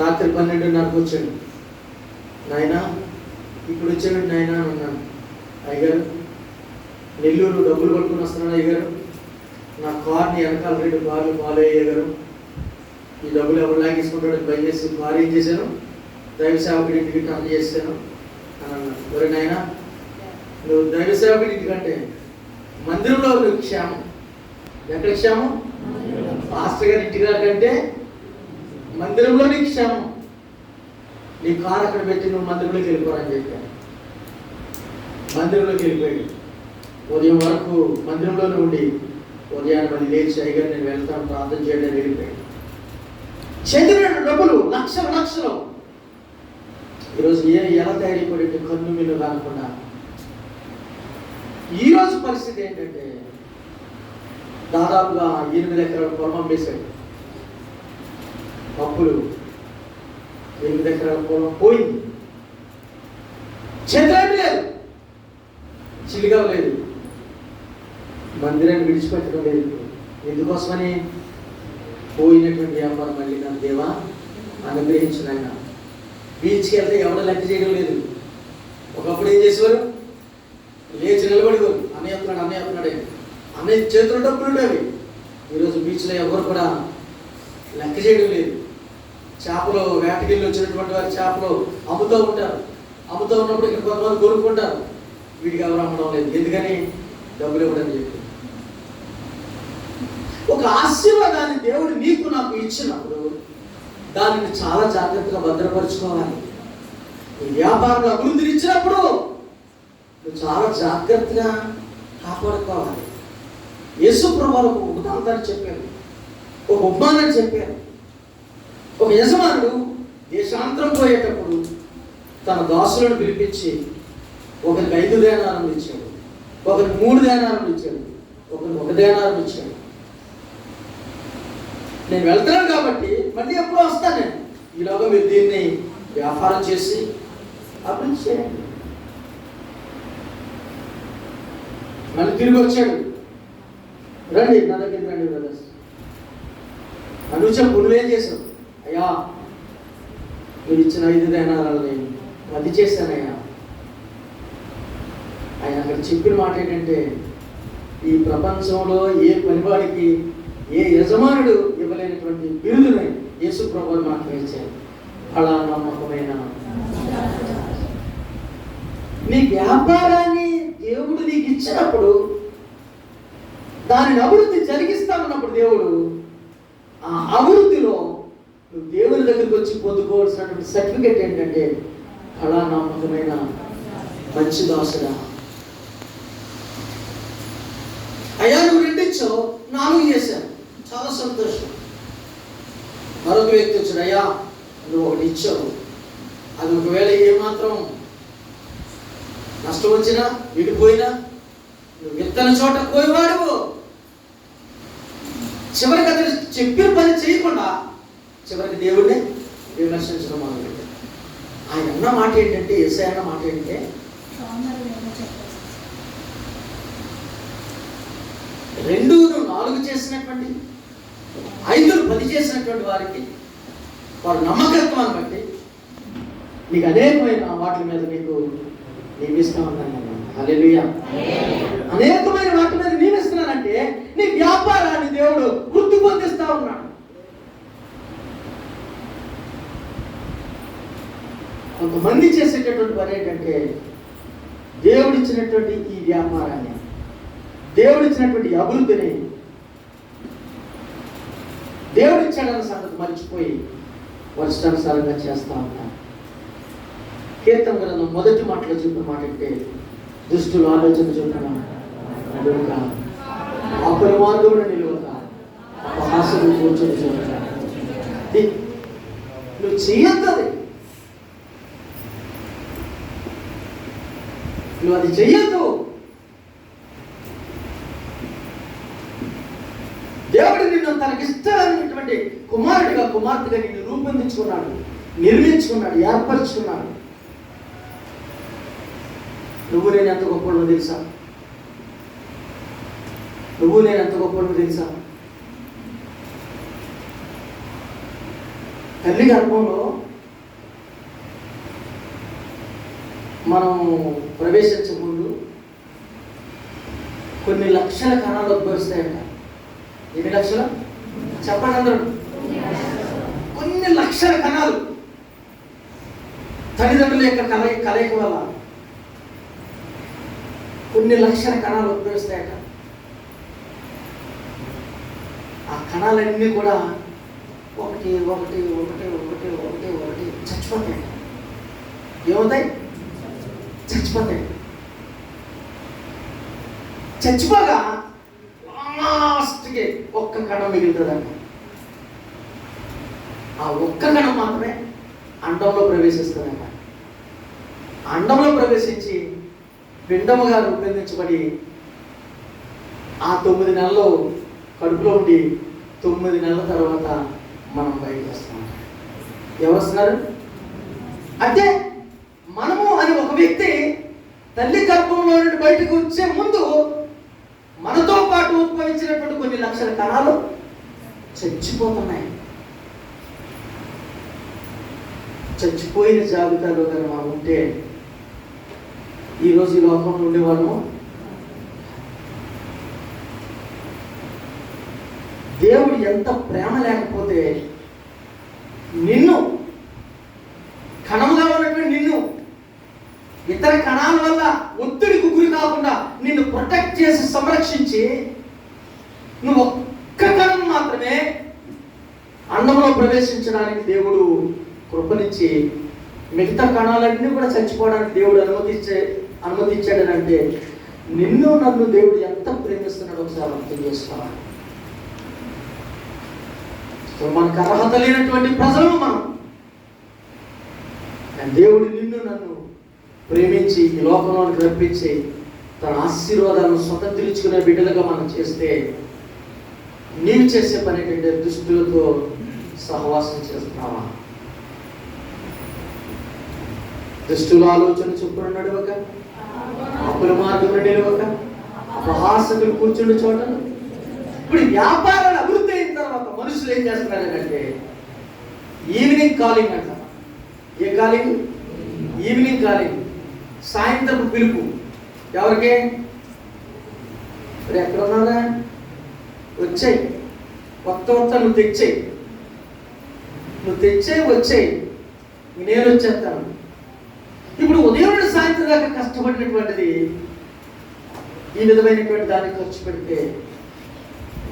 రాత్రి 12:30కు వచ్చాడు. నాయనా ఇప్పుడు వచ్చాడు నాయనా అని అన్నాను. అయ్యగారు నెల్లూరు డబ్బులు పట్టుకుని వస్తున్నాను అయ్యగారు, నా కార్ని వెనకాల 2 కార్లు ఫాలో అయ్యేగారు, ఈ డబ్బులు ఎవరు లాగేసుకుంటాడని భయం చేసి కారు ఏం చేశాను, దైవ సేవకుడి ఇంటికి టర్న్ చేశాను అని అన్నాను. ఎవరి నాయనా నువ్వు దైవ సేవకుడి ఇంటికంటే మందిరంలో నువ్వు క్షేమం. ఎక్కడ క్షేమం? పాస్టర్ గారి ఇంటికి కంటే మందిరంలో నీకు క్షేమం. నీ కారు అక్కడ పెట్టి నువ్వు మందిరంలోకి వెళ్ళిపోరని చెప్పాను. మందిరంలోకి వెళ్ళిపోయాడు. ఉదయం వరకు మందిరంలోనే ఉండి ఉదయాన్ని మళ్ళీ లేచి అయ్యగారు నేను వెళ్తాను ప్రార్థన చేయడానికి వెళ్ళిపోయాడు. చెందిన డబ్బులు లక్షలు. ఈరోజు ఎలా తయారైపోయి కన్ను మీద కాకుండా ఈరోజు పరిస్థితి ఏంటంటే దాదాపుగా 8 ఎకరాల పొలం అమ్మేశాడు. అప్పులు 8 ఎకరాల పొలం పోయింది. చేతులేమి లేదు, చిలిగా లేదు, మందిరాన్ని విడిచిపెట్టడం లేదు. ఎందుకోసమని పోయినటువంటి వ్యాపారం మళ్ళీ నాకు దేవా అనుగ్రహించిన ఆయన. బీచ్కి వెళ్తే ఎవరు లెక్క చేయడం లేదు. ఒకప్పుడు ఏం చేసేవారు, లేచి నిలబడేవారు, అన్నయ్య అవుతున్నాడే అన్నయ్య చేతులు డబ్బులు ఉండేవి. ఈరోజు బీచ్లో ఎవరు కూడా లెక్క చేయడం లేదు. చేపలు వేటకెళ్ళి వచ్చినటువంటి వారి చేపలు అమ్ముతూ ఉంటారు. అమ్ముతూ ఉన్నప్పుడు ఇక్కడ కొంతమంది కొనుక్కుంటారు. వీటికి ఎవరు అమ్మడం లేదు. ఎందుకని? డబ్బులు ఇవ్వడం చెప్పి. ఒక ఆశీర్వాదాన్ని దేవుడు నీకు నాకు ఇచ్చినప్పుడు దానిని చాలా జాగ్రత్తగా భద్రపరుచుకోవాలి. ఈ వ్యాపారంలో అభివృద్ధిని ఇచ్చినప్పుడు నువ్వు చాలా జాగ్రత్తగా కాపాడుకోవాలి. యేసు ప్రభువు ఒక ఉదాహరణ చెప్పారు, ఒక ఉపమానం చెప్పారు. ఒక యజమానుడు దేశాంతరం పోయేటప్పుడు తన దాసులను పిలిపించి ఒకరికి 5 దేనారాలు ఇచ్చాడు, ఒకరికి 3 దేనారాలు ఇచ్చాడు, ఒకరికి 1 దేనారం ఇచ్చాడు. నేను వెళ్తున్నాను కాబట్టి మళ్ళీ ఎప్పుడో వస్తాను, నేను ఈలోగా మీరు దీన్ని వ్యాపారం చేసి అభివృద్ధి చేయండి. మళ్ళీ తిరిగి వచ్చాడు, రండి నా దగ్గరికి రండి బ్రదర్స్. అనుచం నువ్వేం చేశావు? అయ్యా మీరు ఇచ్చిన 5 దేనారాలని అది చేశానయ్యా. ఆయన అక్కడ చెప్పిన మాట ఏంటంటే, ఈ ప్రపంచంలో ఏ పనివాడికి ఏ యజమానుడు ఇవ్వలేనటువంటి బిరుదుని యేసు ప్రభువు మాత్రమే ఇచ్చారు. అలా నమ్మకమైన నీ వ్యాపారాన్ని దేవుడు నీకు ఇచ్చినప్పుడు దానిని అభివృద్ధి జరిగిస్తామన్నప్పుడు దేవుడు ఆ అభివృద్ధిలో నువ్వు దేవుని దగ్గరికి వచ్చి పొందుకోవాల్సినటువంటి సర్టిఫికెట్ ఏంటంటే అలా నమ్మకమైన మంచి దాసుడా. అయ్యా నువ్వు 2 ఇచ్చావు, 4 చేశాను, చాలా సంతోషం. మరొక వ్యక్తి వచ్చాడు, అయ్యా నువ్వు 1 ఇచ్చావు, అది ఒకవేళ ఏమాత్రం నష్టం వచ్చినా విడిపోయినా నువ్వు విత్తన చోట పోయేవాడు. చివరికి అతను చెప్పిన పని చేయకుండా చివరికి దేవుడిని విమర్శించడం మొదలుపెట్టాడు. ఆయన అన్న మాట ఏంటంటే, యేసయ్య అన్న మాట ఏంటంటే, 2-4 చేసినటువంటి 5-10 చేసినటువంటి వారికి వారి నమ్మకత్వాన్ని బట్టి నీకు అనేకమైన వాటి మీద నీకు నియమిస్తా ఉన్నాను. హల్లెలూయా. అనేకమైన వాటి మీద నియమిస్తున్నానంటే నీ వ్యాపారాన్ని దేవుడు వృద్ధి పొందిస్తా ఉన్నాడు. కొంతమంది చేసేటటువంటి పని ఏంటంటే, దేవుడిచ్చినటువంటి ఈ వ్యాపారాన్ని, దేవుడిచ్చినటువంటి అభివృద్ధిని దేవుడిచ్చాడన్న సంగతి మర్చిపోయి వర్షానుసారంగా చేస్తా ఉంటారు. కీర్తన గ్రంథం 1 మాటలో చెప్పిన మాట అంటే, దుష్టులు ఆలోచన చూడడం అడుగుక, అపరిమార్గమున నిలువక, అపహాస్యులు కూర్చొని చూడటం. నువ్వు చెయ్యొద్దు, నువ్వు అది చెయ్యొద్దు. దేవుడు నిన్ను తనకిష్టమైనటువంటి కుమారుడిగా కుమార్తెగా నిన్ను రూపొందించుకున్నాడు, నిర్మించుకున్నాడు, ఏర్పరచుకున్నాడు. నువ్వు నేను ఎంత గొప్పలో తెలుసా? నువ్వు నేను ఎంత గొప్పలో తెలుసా? తల్లి గర్భంలో మనం ప్రవేశించే ముందు కొన్ని లక్షల కణాలు ఉద్భవిస్తాయంట. ఎన్ని లక్షలు చెప్పండి అందరూ? కొన్ని లక్షల కణాలు తల్లిదండ్రుల యొక్క కలయిక వల్ల కొన్ని లక్షల కణాలు ఉద్భవిస్తాయట. ఆ కణాలన్నీ కూడా ఒకటి ఒకటి ఒకటి ఒకటి ఒకటి ఒకటి చచ్చిపోతాయి. ఏమవుతాయి? చచ్చిపోతాయి. చచ్చిపోగా లాస్ట్కి ఒక్క కణం మిగులుతుందంట. ఆ ఒక్క కణం మాత్రమే అండంలో ప్రవేశిస్తుందంట. అండంలో ప్రవేశించి పిండముగా రూపొందించబడి ఆ 9 నెలలు కడుపులో ఉండి 9 నెలల తర్వాత మనం బయటకు వస్తాం. ఎవరు వస్తున్నారు అంటే మనము అని ఒక వ్యక్తి తల్లి గర్భంలో నుండి బయటకు వచ్చే ముందు మనతో పాటు ఉద్భవించినటువంటి కొన్ని లక్షల కణాలు చచ్చిపోతున్నాయి. చచ్చిపోయిన జాబితాలో కానీ మనం ఉంటే ఈరోజు ఈ లోకంలో ఉండేవాళ్ళము. దేవుడు ఎంత ప్రేమ లేకపోతే నిన్ను కణముగా ఉన్నటువంటి నిన్ను ఇతర కణాల వల్ల ఒత్తిడికి గురి కాకుండా నిన్ను ప్రొటెక్ట్ చేసి సంరక్షించి నువ్వు ఒక్క కణం మాత్రమే అండంలో ప్రవేశించడానికి దేవుడు కృపనిచ్చి మిగతా కణాలన్నీ కూడా చచ్చిపోవడానికి దేవుడు అనుమతించాడనంటే నిన్ను నన్ను దేవుడు ఎంత ప్రేమిస్తున్నాడో ఒకసారి అర్థం చేసుకోవాలి. మనకు అర్హత లేనటువంటి ప్రజలు మనం, దేవుడు నిన్ను నన్ను ప్రేమించి ఈ లోకంలోకి రప్పించి తన ఆశీర్వాదాలను స్వతంత్రించుకునే బిడ్డలుగా మనం చేస్తే నీవు చేసే పని ఏంటంటే దుష్టులతో సహవాసం చేస్తున్నావా? దుష్టుల ఆలోచన చొప్పున నడవక, అప్పుల మార్గంలో నిలవక, అపహాసకులు కూర్చుండే చోట. ఇప్పుడు వ్యాపారాలు అభివృద్ధి అయిన తర్వాత మనుషులు ఏం చేస్తున్నారంటే ఈవినింగ్ కాలింగ్ అంట. ఏ కాలింగ్? ఈవినింగ్ కాలింగ్, సాయంత్రం పిలుపు. ఎవరికి? ఇప్పుడు ఎక్కడ ఉన్నారా? వచ్చాయి, కొత్త నువ్వు తెచ్చేయి, వచ్చేయి, నేను వచ్చేస్తాను. ఇప్పుడు ఉదయం నుండి సాయంత్రం దాకా కష్టపడినటువంటిది ఈ విధమైనటువంటి దానికి ఖర్చు పెడితే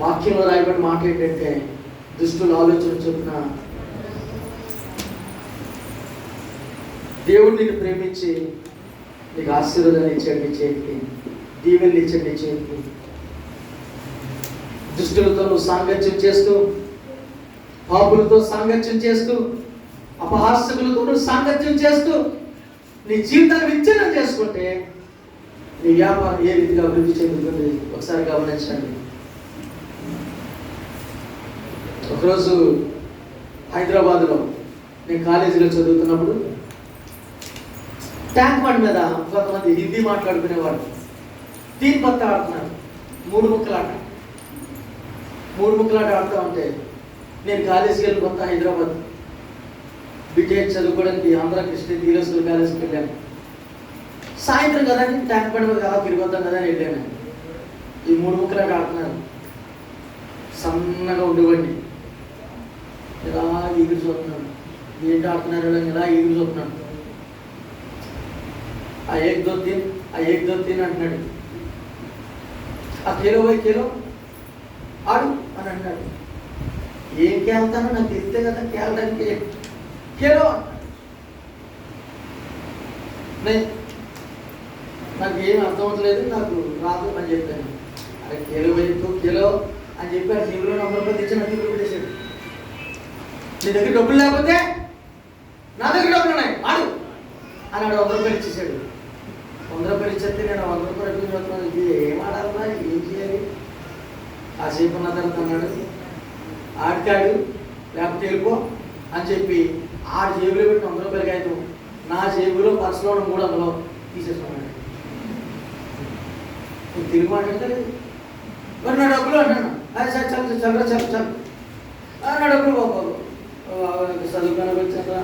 వాక్యంలో రాయబడి మాట ఏంటంటే దుష్టుల ఆలోచన చొప్పున దేవుడు నిన్ను ప్రేమించి నీకు ఆశీర్వాదాలు ఇచ్చాడు నీ చేతికి, దీవెనలు ఇచ్చాడు నీ చేతికి. దుష్టులతో నువ్వు సాంగత్యం చేస్తూ, పాపులతో సాంగత్యం చేస్తూ, అపహాసకులతో నువ్వు సాంగత్యం చేస్తూ నీ జీవితాన్ని విచ్ఛిన్నం చేసుకుంటే నీ వ్యాపారం ఏ రీతిగా అభివృద్ధి చెందుతుంది ఒకసారి గమనించండి. ఒకరోజు హైదరాబాద్లో నేను కాలేజీలో చదువుతున్నప్పుడు ట్యాంక్ బండ్ మీద కొంతమంది హిందీ మాట్లాడుకునేవాడు తీన్ పత్తా ఆడుతున్నారు. 3 ముక్కలాట ఆడుతూ ఉంటే నేను కాలేజీకి వెళ్ళి కొత్త హైదరాబాద్ బీటెక్ చదువుకోవడానికి ఆంధ్ర కృష్ణ ధీరస్కూల్ కాలేజీకి వెళ్ళాను. సాయంత్రం కదా ట్యాంక్ బండ్ మీద కదా తిరిగొద్దాం కదా అని వెళ్ళాను. ఈ 3 ముక్కలాట ఆడుతున్నారు. సన్నగా ఉండేవాడిని, ఇలా ఈగురు చూస్తున్నాను. ఏంటి ఆడుతున్నారు ఇలా ఈగురు చూస్తున్నాను. ఆ ఏక్ దో తీన్ అంటున్నాడు. ఆ కేలో పోయి కేలో ఆడు అని అంటాడు. ఏం కేళ్తానో నాకు తెలిస్తే కదా కేళడానికి. కేలో నాకు ఏం అర్థం అవ్వట్లేదు, నాకు రాదు అని చెప్పాను. అరే కేలో కేలో అని చెప్పి ఆ టీవీలో ₹100 తెచ్చి నా టీవీలో పెట్టేశాడు. నీ దగ్గర డబ్బులు లేకపోతే నా దగ్గర డబ్బులు ఉన్నాయి ఆడు అన్నాడు. ₹100 ఇచ్చేసాడు. ₹100 ఇచ్చేస్తే నేను ₹100 ఎప్పుడు చెప్తున్నాను, ఇది ఏం ఆడాలన్నా ఏం చేయాలి? ఆ సేపు ఉన్న తర్వాత అన్నాడు ఆడికాడు లేకపోతే వెళ్ళిపో అని చెప్పి ఆడి జేబులో పెట్టి ₹100 కాగితం నా జేబులో పర్సులో 300 తీసేసుకున్నాడు. తిరిగి మాట్లాడలేదు. మరి నా డబ్బులు అంటాను. అది సార్ చల్ నా డబ్బులు చదువుకొని వచ్చాను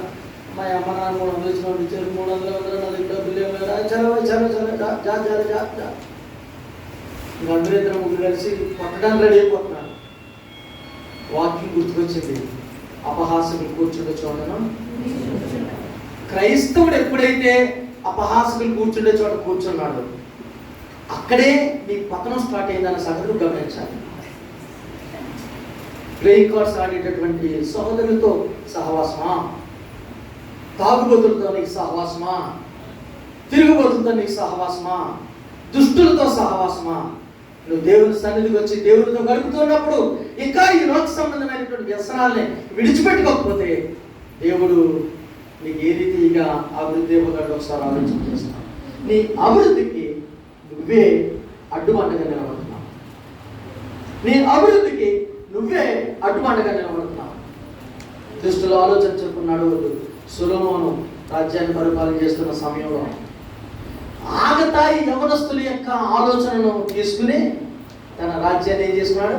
మా అమ్మ నాన్న 300 ఇచ్చిన ఇచ్చారు, 300 నా దగ్గర డబ్బులు లేవు కదా, చలో అందరూ ఇద్దరు ముగ్గురు కలిసి కొట్టడానికి రెడీ అయిపోతున్నాడు. వాకింగ్ గుర్తుకొచ్చింది, అపహాసకులు కూర్చుండే చోటను. క్రైస్తవుడు ఎప్పుడైతే అపహాసకులు కూర్చుండే చోట కూర్చున్నాడు, అక్కడే నీ పతనం స్టార్ట్ అయిందన్న సంగతి గమనించాలి. ప్లేయింగ్ కార్డ్స్ ఆడేటటువంటి సహోదరులతో సహవాసమా, తాగుబోతులతో నీకు సహవాసమా, తిరుగుబోతులతో నీకు సహవాసమా, దుష్టులతో సహవాసమా? నువ్వు దేవుని సన్నిధికి వచ్చి దేవునితో గడుపుతున్నప్పుడు ఇంకా ఈ లోక సంబంధమైనటువంటి వ్యసనాల్ని విడిచిపెట్టుకోకపోతే దేవుడు నీకు ఏ రీతిగా అభివృద్ధి ఇవ్వగలడు ఒకసారి ఆలోచన చేస్తాను. నీ అభివృద్ధికి నువ్వే అడ్డుబండగా నిలబడుతున్నావు. నీ అభివృద్ధికి నువ్వే అడ్డుబండగా నిలబడుతున్నావు. దుష్టుల ఆలోచన చెప్పుకున్నాడు సొలొమోను రాజ్యాన్ని పరిపాలన చేస్తున్న సమయంలో ఆగతాయి యవనస్తుల యొక్క ఆలోచనను తీసుకుని తన రాజ్యాన్ని ఏం చేసుకున్నాడు?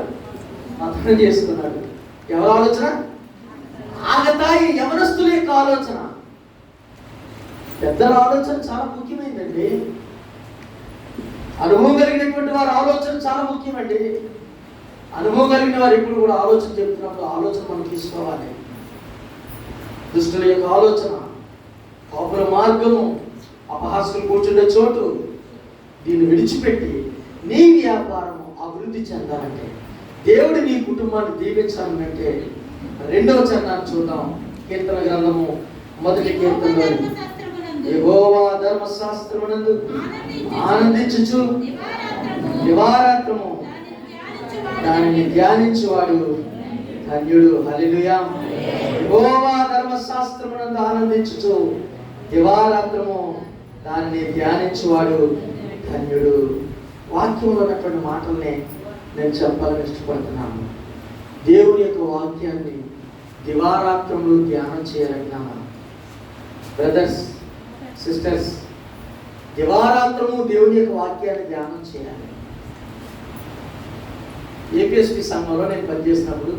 పతనం చేసుకున్నాడు. ఎవరి ఆలోచన? ఆగతాయి యవనస్తుల యొక్క ఆలోచన. పెద్దల ఆలోచన చాలా ముఖ్యమైందండి. అనుభవం కలిగినటువంటి వారి ఆలోచన చాలా ముఖ్యమండి. అనుభవం కలిగిన వారు ఎప్పుడు కూడా ఆలోచన చెప్తున్నప్పుడు ఆలోచన మనం తీసుకోవాలి. దుష్టుల యొక్క ఆలోచన, పాపుల మార్గము, అపహాసకులు కూర్చుండే చోటు, దీన్ని విడిచిపెట్టి నీ వ్యాపారము అభివృద్ధి చెందాలంటే, దేవుడు నీ కుటుంబాన్ని దీవించాలంటే రెండవ చరణాన్ని చూద్దాం. కీర్తన గ్రంథము 1వ కీర్తనలో, యెహోవా ధర్మశాస్త్రమునందు ఆనందించుచు దివారాత్రము దానిని ధ్యానించువాడు ధన్యుడు. హల్లెలూయా. యెహోవా ధర్మశాస్త్రమునందు ఆనందించుచు దివారాత్రము దానిని ధ్యానించువాడు ధన్యుడు. వాక్యంలో ఉన్నటువంటి మాటల్ని నేను చెప్పాలని ఇష్టపడుతున్నాను. దేవుని యొక్క వాక్యాన్ని దివారాత్రములు ధ్యానం చేయాలన్నాను. బ్రదర్స్, సిస్టర్స్, దివారాత్రము దేవుని యొక్క వాక్యాన్ని ధ్యానం చేయాలి. ఏపీఎస్పీ సంఘంలో నేను పనిచేసినప్పుడు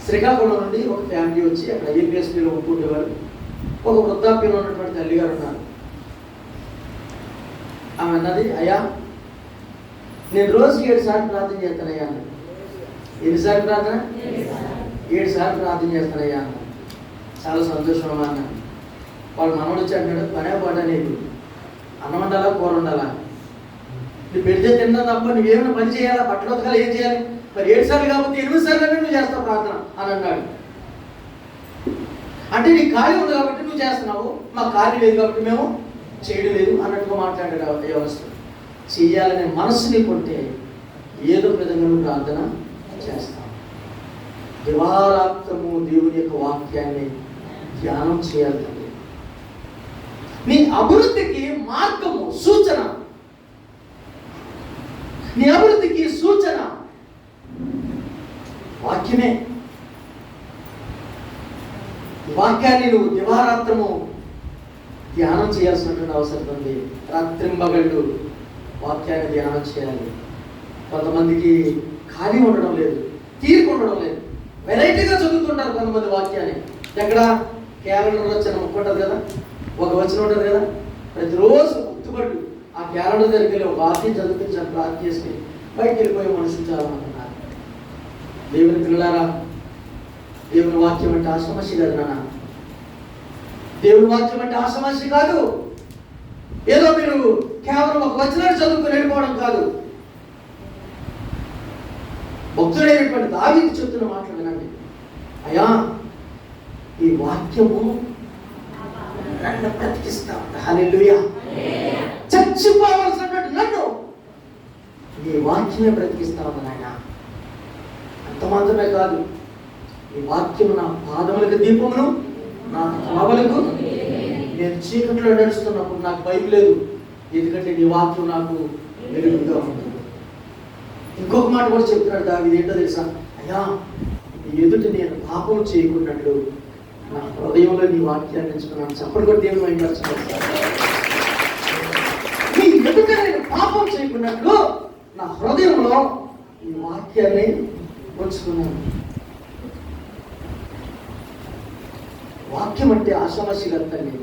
శ్రీకాకుళం నుండి ఒక ఫ్యామిలీ వచ్చి అక్కడ ఏపీఎస్పీలో ఉంటుండేవారు. ఒక వృద్ధాప్యంలో ఉన్నటువంటి తల్లిగారు ఉన్నారు. ఆమె అన్నది, అయ్యా నేను రోజుకి 7 సార్లు ప్రార్థన చేస్తానయ్యా అన్నది. ఎన్నిసార్లు ప్రార్థన? 7 సార్లు ప్రార్థన చేస్తానయ్యా అన్న. చాలా సంతోషం అన్నాను. వాడు మనోడు వచ్చి అంటాడు, పనే పాట నీకు, అన్నం ఉండాలా, కూర ఉండాలా, నువ్వు పెడితే తిన్నా తప్ప నువ్వేమైనా పని చేయాలా, బట్టలు ఉతకాలి, ఏం చేయాలి? మరి 7 సార్లు కాకపోతే 8 సార్లు నువ్వు చేస్తావు ప్రార్థన అని అన్నాడు. అంటే నీకు ఖాళీ ఉంది కాబట్టి నువ్వు చేస్తున్నావు, మాకు ఖాళీ లేదు కాబట్టి మేము చేయడం లేదు అన్నట్టుగా మాట్లాడాడు వ్యవస్థ. చెయ్యాలనే మనసు నీకుంటే ఏదో విధంగా నువ్వు ప్రార్థన చేస్తావు. దివారాత్రము దేవుని యొక్క వాక్యాన్ని ధ్యానం చేయాలి. నీ అభివృద్ధికి మార్గము, సూచన, నీ అభివృద్ధికి సూచన వాక్యమే. వాక్యాన్ని నువ్వు దివారాత్రము ధ్యానం చేయాల్సినటువంటి అవసరం ఉంది. రాత్రింబగళ్ళు వాక్యాన్ని ధ్యానం చేయాలి. కొంతమందికి ఖాళీ ఉండడం లేదు, తీరిక ఉండడం లేదు, వెరైటీగా చదువుతుంటారు కొంతమంది వాక్యాన్ని. ఎక్కడ క్యాలెండర్ వచ్చిన ఉంటుంది కదా, ఒక వచనం ఉంటుంది కదా, ప్రతిరోజు గుర్తుపట్టు ఆ క్యాలెండర్ దగ్గరికి వెళ్ళి ఒక వాక్యం చదువుకుంటాను ప్రార్థన చేసుకుని బయటకు వెళ్ళిపోయే మనుషులు చాలా మంది ఉన్నారు. దేవుని పిల్లలారా, దేవుని వాక్యం అంటే ఆసమస్య కాదు నాన్న. దేవుని వాక్యం అంటే ఆసమస్య కాదు. ఏదో మీరు కేవలం ఒక వచనాన్ని చదువుకుని వెళ్ళిపోవడం కాదు. భక్తుడైనటువంటి దావీదు చెప్తున్న మాటలు వినండి. అయ్యా, ఈ వాక్యము నన్ను బ్రతికిస్తా ఉంది. హల్లెలూయా. చచ్చిపోవాల్సినటువంటి నన్ను ఈ వాక్యమే బ్రతికిస్తా ఉంది నాయన. అంత మాత్రమే కాదు, ఈ వాక్యము నా పాదములకు దీపమును, నా త్రోవలకు. నేను చీకట్లో నడుస్తున్నప్పుడు నాకు భయం లేదు, ఎందుకంటే నీ వాక్యం నాకు వెలుగుగా ఉంటుంది. ఇంకొక మాట కూడా చెప్తున్నాడు దావీదు, ఏంటో తెలుసా? అయ్యా, ఎదుటి నేను పాపం చేయకున్నట్లు నా హృదయంలో నీ వాక్యాన్ని ఎంచుకున్నాను. చప్పటి కొట్టి దేవుని వెంకటేశ్వర, నీ ఎదుట నేను పాపం చేయకున్నట్లు నా హృదయంలో ఈ వాక్యాన్ని ఉంచుకున్నాను. వాక్యం అంటే ఆషామాషి కదండి.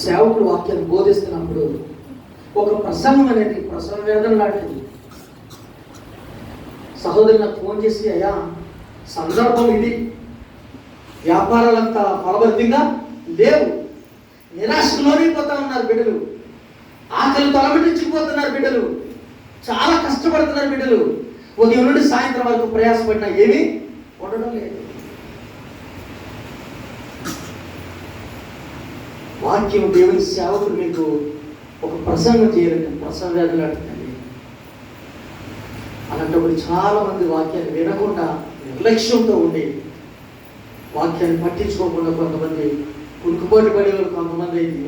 సేవకుడు వాక్యాన్ని బోధిస్తున్నప్పుడు ఒక ప్రసంగం అనేది ప్రసంగ వేదన లాంటిది. సహోదరు నాకు ఫోన్ చేసి, అయ్యా సందర్భం ఇది, వ్యాపారాలంతా ఫలభరితంగా లేవు, నిరాశలోనిపోతా ఉన్నారు బిడ్డలు, ఆకలి తలబెట్టించుకుపోతున్నారు బిడ్డలు, చాలా కష్టపడుతున్నారు బిడ్డలు, ఉదయం నుండి సాయంత్రం వరకు ప్రయాసపడినా ఏమీ ఉండడం లేదు. వాక్యం దేవుని సేవకుడు మీకు ఒక ప్రసంగం చేయాలంటే ప్రసంగ వేదన అడుగుతుంది. అలాంటప్పుడు చాలా మంది వాక్యాన్ని వినకుండా నిర్లక్ష్యంతో ఉండి వాక్యాన్ని పట్టించుకోకుండా కొంతమంది కురుకుబాటు పడేవాళ్ళు కొంతమంది అయితే,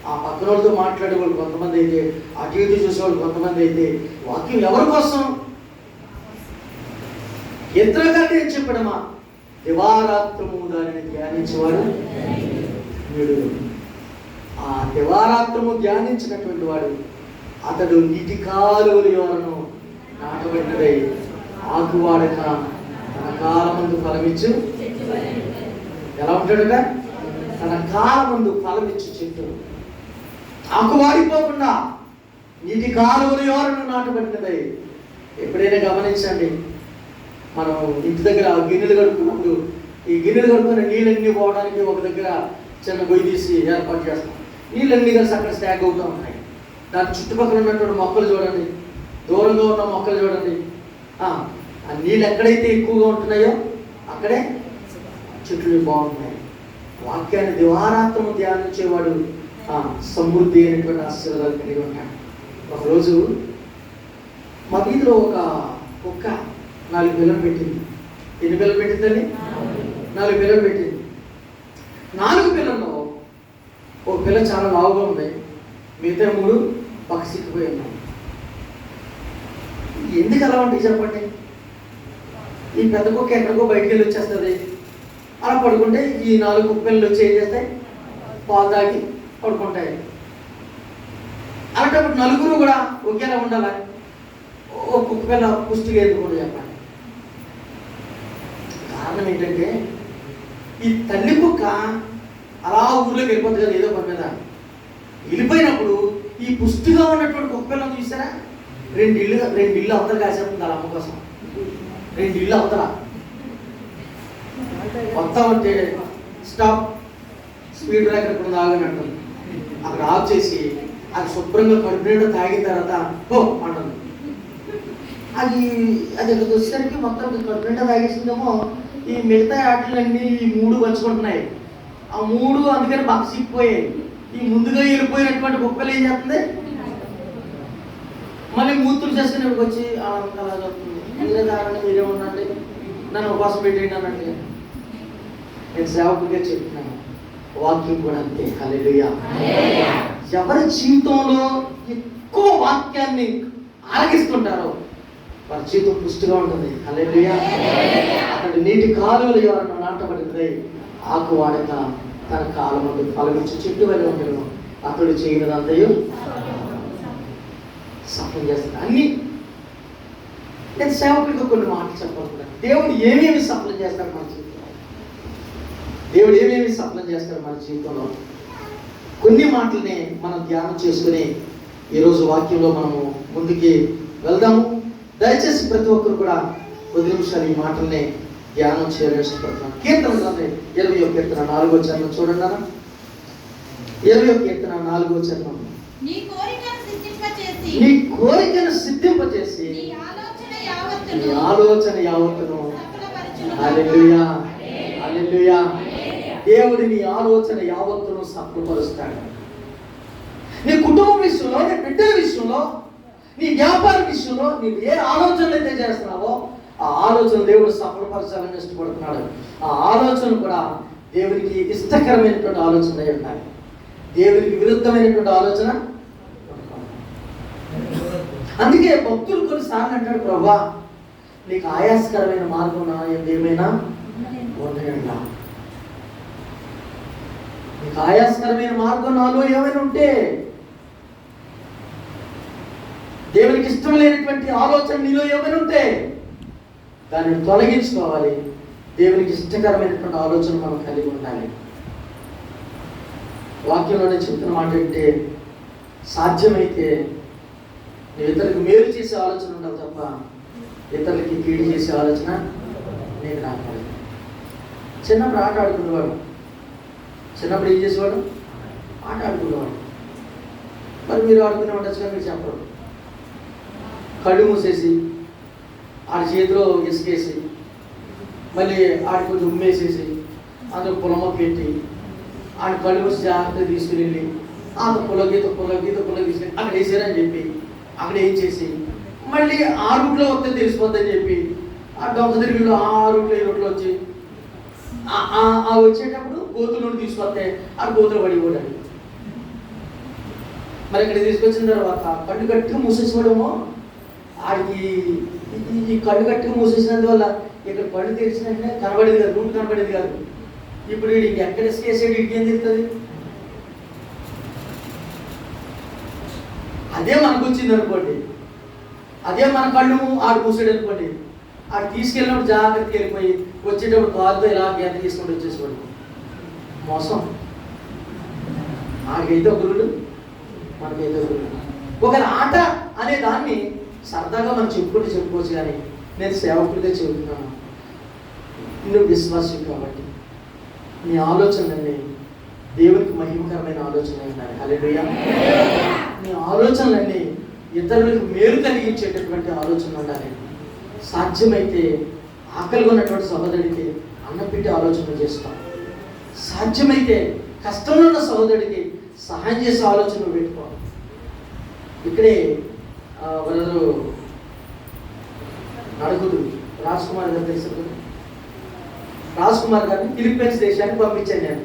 ఆ పక్కన వాళ్ళతో మాట్లాడేవాళ్ళు కొంతమంది అయితే, అటు ఇటు చూసేవాళ్ళు కొంతమంది అయితే, వాక్యం ఎవరి కోసం? ఎంతగానే చెప్పడమా, దివారాత్రము దానిని ధ్యానించేవాడు వీడు. ఆ దివారాత్రము ధ్యానించినటువంటి వాడు అతడు నీటి కాలువల యోరను నాటబడినదై ఆకువాడక తన కాలమందు ఫలమిచ్చు. ఎలా ఉంటాడుట? తన కాలమందు ఫలమిచ్చు చెట్టు, ఆకువాడిపోకుండా నీటి కాలువల యోరను నాటబడినదై. ఎప్పుడైనా గమనించండి, మనం ఇంటి దగ్గర గిన్నెలు కడుక్కున్నప్పుడు ఈ గిన్నెలు కడుక్కున్న నీళ్ళన్నీ పోవడానికి ఒక దగ్గర చిన్న గొయ్యి తీసి ఏర్పాటు చేస్తాం. నీళ్ళన్నీ కలిసి అక్కడ స్టాక్ అవుతూ ఉంటాయి. దాని చుట్టుపక్కల ఉన్నటువంటి మొక్కలు చూడండి, దూరంగా ఉన్న మొక్కలు చూడండి. ఆ నీళ్ళు ఎక్కడైతే ఎక్కువగా ఉంటున్నాయో అక్కడే చెట్లు బాగుంటున్నాయి. వాక్యాన్ని దివారాత్రము ధ్యానించేవాడు సమృద్ధి అయినటువంటి ఆశీర్వాదాలు కలిగి ఉంటాడు. ఒకరోజు మా వీధిలో ఒక కుక్క 4 పిల్లలు పెట్టింది. ఎన్ని పిల్లలు పెట్టిందని? 4 పిల్లలు పెట్టింది. 4 పిల్లల్లో ఒక పిల్ల చాలా లావుగా ఉంది, మిగతా 3 పక్క సిక్కిపోయి ఉన్నాయి. ఎందుకు అలా ఉంటాయి చెప్పండి? ఈ పెద్ద కుక్క ఎక్కడికో బయటికి వెళ్ళి వచ్చేస్తుంది, అలా పడుకుంటే ఈ 4 కుక్క పిల్లలు వచ్చి ఏం చేస్తాయి? పాలు తాగి పడుకుంటాయి. అలాంటప్పుడు నలుగురు కూడా ఒకేలా ఉండాలా? ఓ కుక్క పిల్ల పుష్టిగా ఎందుకు చెప్పండి? కారణం ఏంటంటే ఈ తల్లి కుక్క అలా ఊర్లోకి వెళ్ళిపోతుంది కదా, ఏదో పని మీద వెళ్ళిపోయినప్పుడు ఈ పుష్టిగా ఉన్నటువంటి కుక్క పిల్లని చూసారా, 2 ఇళ్ళు అవతల కాసేస్తుంది వాళ్ళ అమ్మ కోసం. 2 ఇళ్ళు అవతల మొత్తం అంటే స్టాప్, స్పీడ్ బ్రేకర్ ఇప్పుడు తాగనట్టు అక్కడ ఆఫ్ చేసి అది శుభ్రంగా కడుపు తాగిన తర్వాత ఓ అంటుంది. అది అక్కడికి వచ్చేసరికి మొత్తం కడుపు నిండా తాగేసిందేమో. ఈ మిగతా ఆటలన్నీ ఈ 3 పంచుకుంటున్నాయి. ఆ 3 అందుకని బాగా సిక్కిపోయాయి. ఈ ముందుగా వెళ్ళిపోయినటువంటి కుక్కలు ఏం చేస్తుంది? మళ్ళీ మూతులు చేసుకునేప్పుడు వచ్చి అలా చెప్తుంది, మీరే తాగండి, మీరే ఉండండి, నన్ను ఉపవాసం పెట్టేయండి అన్నట్టు. నేను సేవకుడిగా చెప్తున్నాను, వాక్యం కూడా అంతే. హల్లెలూయా. ఎవరి జీవితంలో ఎక్కువ వాక్యాన్ని ఆలకిస్తుంటారో వారి జీవితం పుష్టిగా ఉంటుంది. హల్లెలూయా. అతడు నీటి కాలువల యోరను నాటబడినదై ఆకువాడక తన కాలమందు ఫలమిచ్చు చెట్టు వలె ఉండెను. అతడు చేయనిదంతయు సఫలం చేస్తాడు. అన్ని నేను సేవకుడిగా కొన్ని మాటలు చెప్పాలనుకున్నాను. దేవుడు ఏమేమి సఫలం చేస్తాడు మన జీవితంలో? దేవుడు ఏమేమి సఫలం చేస్తాడు మన జీవితంలో? కొన్ని మాటల్ని మనం ధ్యానం చేసుకుని ఈరోజు వాక్యంలో మనము ముందుకి వెళ్దాము. దయచేసి ప్రతి ఒక్కరు కూడా 10 నిమిషాలు ఈ మాటల్ని ధ్యానం చేయాలని ఇష్టపడుతున్నాను. కీర్తన 20వ కీర్తన 4వ చరణం చూడండి అన్న. 20వ కీర్తన 4వ చరణం. నీ కోరికను సిద్ధింపచేసి నీ ఆలోచన యావత్తును. హల్లెలూయా, హల్లెలూయా. దేవుడు నీ ఆలోచన యావత్తును సఫలపరుస్తాడు. నీ కుటుంబం విషయంలో, నీ బిడ్డల విషయంలో, నీ వ్యాపార విషయంలో నీవు ఏ ఆలోచనలు అయితే చేస్తున్నావో ఆ ఆలోచన దేవుడు సఫలపరచాలని ఇష్టపడుతున్నాడు. ఆ ఆలోచన కూడా దేవునికి ఇష్టకరమైనటువంటి ఆలోచన అయి ఉండాలి. దేవునికి విరుద్ధమైనటువంటి ఆలోచన. అందుకే భక్తులు కొన్నిసార్లు అంటాడు, ప్రభా నీకు ఆయాసకరమైన మార్గం ఏమైనా ఉన్నాయంట. నీకు ఆయాసకరమైన మార్గం నాలో ఏమైనా ఉంటే, దేవునికి ఇష్టం లేనటువంటి ఆలోచన నీలో ఏమైనా ఉంటే దానిని తొలగించుకోవాలి. దేవునికి ఇష్టకరమైనటువంటి ఆలోచన మనం కలిగి ఉండాలి. వాక్యంలోనే చెప్తున్న మాట అంటే సాధ్యమైతే నువ్వు ఇతరులకు మేలు చేసే ఆలోచన ఉండాలి తప్ప ఇతరులకి కీడు చేసే ఆలోచన నీకు రాకూడదు. చిన్నప్పుడు ఆట ఆడుకునేవాడు. చిన్నప్పుడు ఏం చేసేవాడు? ఆట ఆడుకునేవాడు. మరి మీరు ఆడుకునే ఉండొచ్చు కానీ మీరు చెప్పరు. కళ్ళు మూసేసి ఆడి చేతిలో ఇసుకేసి మళ్ళీ ఆడి కొంచెం ఉమ్మేసేసి అందులో పొలమ పెట్టి ఆడి కళ్ళు మూసి జాగ్రత్తగా తీసుకుని వెళ్ళి పొల తీసుకుని అక్కడ వేసారని చెప్పి అక్కడ ఏం చేసి మళ్ళీ ఆ రూట్లో వస్తే తెలిసిపోద్దని చెప్పి ఆ డొంక తిరిగిలో ఆ రూట్లో ఈ రూట్లో వచ్చి వచ్చేటప్పుడు గోతుల నుండి తీసుకొస్తే ఆ గోతులు పడిపోయాడు. మరి ఇక్కడ తీసుకొచ్చిన తర్వాత కళ్ళు గట్టిగా మూసేసుకోవడమో ఆడికి ఈ కళ్ళు గట్టిగా మూసేసినందువల్ల ఇక్కడ కళ్ళు తెరిచినట్టే కనబడేది కాదు, రూట్ కనబడేది కాదు. ఇప్పుడు వీడికి ఎక్కడ వేసాడు, వీడికి ఏం తెలుస్తుంది? అదే మనకు వచ్చింది అనుకోండి, అదే మన కళ్ళు ఆడు మూసాడు అనుకోండి, ఆడు తీసుకెళ్ళినప్పుడు జాగ్రత్తగా వెళ్ళిపోయి వచ్చేటప్పుడు కాలుతో ఇలా గీత తీసుకొని వచ్చేసుకోండి. మోసం. ఆడికైతే ఒక రూలు, మనకైతే ఒక రూలు. ఒక ఆట అనే దాన్ని సరదాగా మనం చెప్పుకోవచ్చు, కానీ నేను సేవకుడిగా చెబుతున్నాను. నువ్వు విశ్వాసం కాబట్టి నీ ఆలోచనలన్నీ దేవునికి మహిమకరమైన ఆలోచన ఉండాలి. హల్లెలూయా. నీ ఆలోచనలన్నీ ఇతరులకు మేలు కలిగించేటటువంటి ఆలోచన ఉండాలి. సాధ్యమైతే ఆకలిగా ఉన్నటువంటి సహోదరుడికి అన్నం పెట్టి ఆలోచన చేస్తాం. సాధ్యమైతే కష్టంలో ఉన్న సహోదరుడికి సహాయం చేసే ఆలోచన పెట్టుకోవాలి. ఇక్కడే బ్రదరు నడుగుడు రాజ్ కుమార్ గారు తెలుసు కదా, రాజ్ కుమార్ గారిని ఫిలిప్పైన్స్ దేశానికి పంపించాను నేను.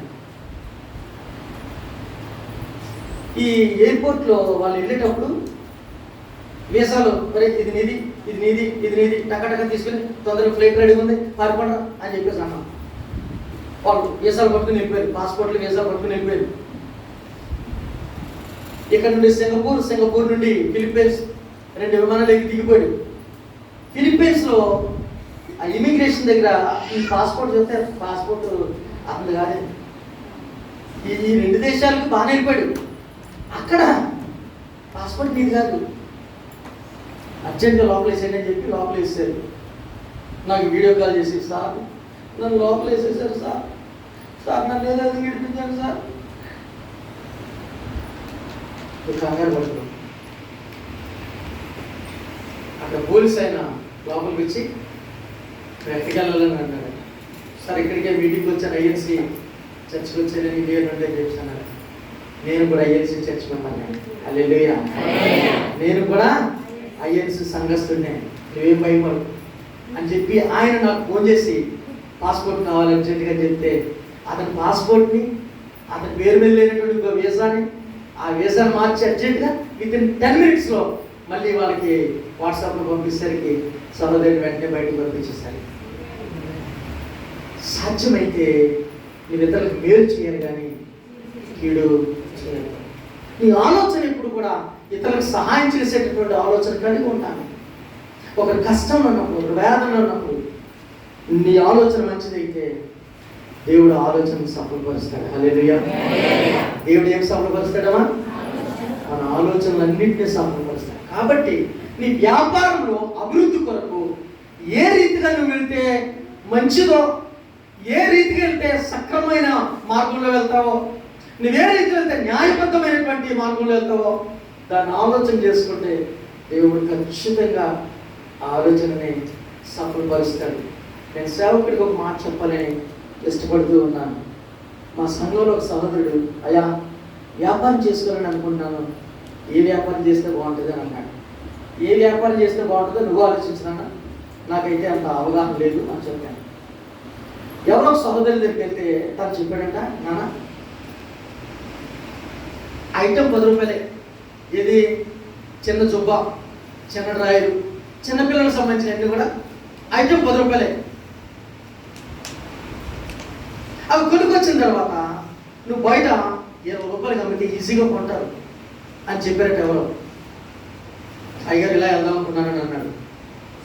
ఈ ఎయిర్పోర్ట్లో వాళ్ళు వెళ్ళేటప్పుడు వీసాలు మరి ఇది నీది ఇది నీది ఇది నీది టక్క తీసుకుని తొందరగా ఫ్లైట్ రెడీ ఉంది పారిపోండి అని చెప్పేసి అన్నాం. వాళ్ళు వీసాలు పట్టుకుని వెళ్ళిపోయారు, పాస్పోర్ట్లు వీసాలు పట్టుకుని వెళ్ళిపోయారు. ఇక్కడ నుండి సింగపూర్ నుండి ఫిలిప్పైన్స్ 2 విమానాలు ఎక్కి దిగిపోయాడు. ఫిలిప్పైన్స్లో ఆ ఇమిగ్రేషన్ దగ్గర ఈ పాస్పోర్ట్ చెప్తే పాస్పోర్ట్ అతను కాదు, ఈ 2 దేశాలకు బాగానే వెళ్ళిపోయాడు. అక్కడ పాస్పోర్ట్ నీది కాదు, అర్జెంట్గా లోపల వేసేయండి అని చెప్పి లోపల వేసారు. నాకు వీడియో కాల్ చేసి, సార్ నన్ను లోపల వేసేసారు సార్ నన్ను ఏదైనా విడిపించాను సార్. కంగారు పడుతున్నాం. అక్కడ పోలీస్ ఆయన లోపలికి వచ్చి ఎక్కడికి వెళ్ళాలని అన్నాడు. సార్ ఇక్కడికే మీటింగ్కి వచ్చాను, ఐఎన్సీ చర్చ్కి వచ్చానని ఇండియా నుండి చెప్పాను. నేను కూడా ఐఎన్సీ చర్చ్ మెంబర్ని. హల్లెలూయా. నేను కూడా ఐఎన్సీ సంఘస్థుడినే, నువ్వేం భయపడు అని చెప్పి ఆయన నాకు ఫోన్ చేసి పాస్పోర్ట్ కావాలి అర్జెంట్గా చెప్తే అతని పాస్పోర్ట్ని అతని పేరు మీద లేనటువంటి ఇంకో వీసాని ఆ వీసాను మార్చి అర్జెంట్గా వితిన్ 10 minutesలో మళ్ళీ వాళ్ళకి వాట్సాప్లో పంపించేసరికి సహోదరుని వెంటనే బయటకు పంపించేసరికి సాధ్యమైతే నీ ఇతరులకు మేలు చేయాలి కానీ కీడు చేయాలి. నీ ఆలోచన ఎప్పుడు కూడా ఇతరులకు సహాయం చేసేటటువంటి ఆలోచన కలిగి ఉంటాను. ఒకరి కష్టంలో ఉన్నప్పుడు, ఒక వేదనలో ఉన్నప్పుడు నీ ఆలోచన మంచిదైతే దేవుడు ఆలోచనను సఫలపరుస్తాడు. హల్లెలూయా. దేవుడు ఏం సఫలపరుస్తాడమ్మా? మన ఆలోచనలన్నింటినీ సఫలపరుస్తాడు. కాబట్టి నీ వ్యాపారంలో అభివృద్ధి కొరకు ఏ రీతిగా నువ్వు వెళ్తే మంచిదో, ఏ రీతిగా వెళ్తే సక్రమైన మార్గంలో వెళ్తావో, నువ్వే రీతిలో వెళ్తే న్యాయబద్ధమైనటువంటి మార్గంలో వెళ్తావో దాన్ని ఆలోచన చేసుకుంటే దేవుడు ఖచ్చితంగా ఆ ఆలోచనని సఫలపరుస్తాడు. నేను సేవకుడికి ఒక మాట చెప్పాలని ఇష్టపడుతూ ఉన్నాను. మా సంఘంలో ఒక సహోదరుడు, అయ్యా వ్యాపారం చేసుకోవాలని అనుకుంటున్నాను, ఏ వ్యాపారం చేస్తే బాగుంటుంది అని అన్నాడు. ఏ వ్యాపారం చేస్తే బాగుంటుందో నువ్వు ఆలోచించినా, నాకైతే అంత అవగాహన లేదు అని చెప్పాను. ఎవరో సహోదరుల దగ్గరికి వెళ్తే తను చెప్పాడంట, నాన్న ఐటమ్ 10 రూపాయలే, ఇది చిన్న జుబ్బా, చిన్న డ్రాయరు, చిన్నపిల్లలకు సంబంధించిన అన్ని కూడా ఐటమ్ 10 రూపాయలే. అవి కొనుక్కొచ్చిన తర్వాత నువ్వు బయట 20 రూపాయలు అమ్మితే ఈజీగా కొంటారు అని చెప్పారట ఎవరో. అయ్యారు ఇలా వెళ్దాం అనుకున్నానని అన్నాడు.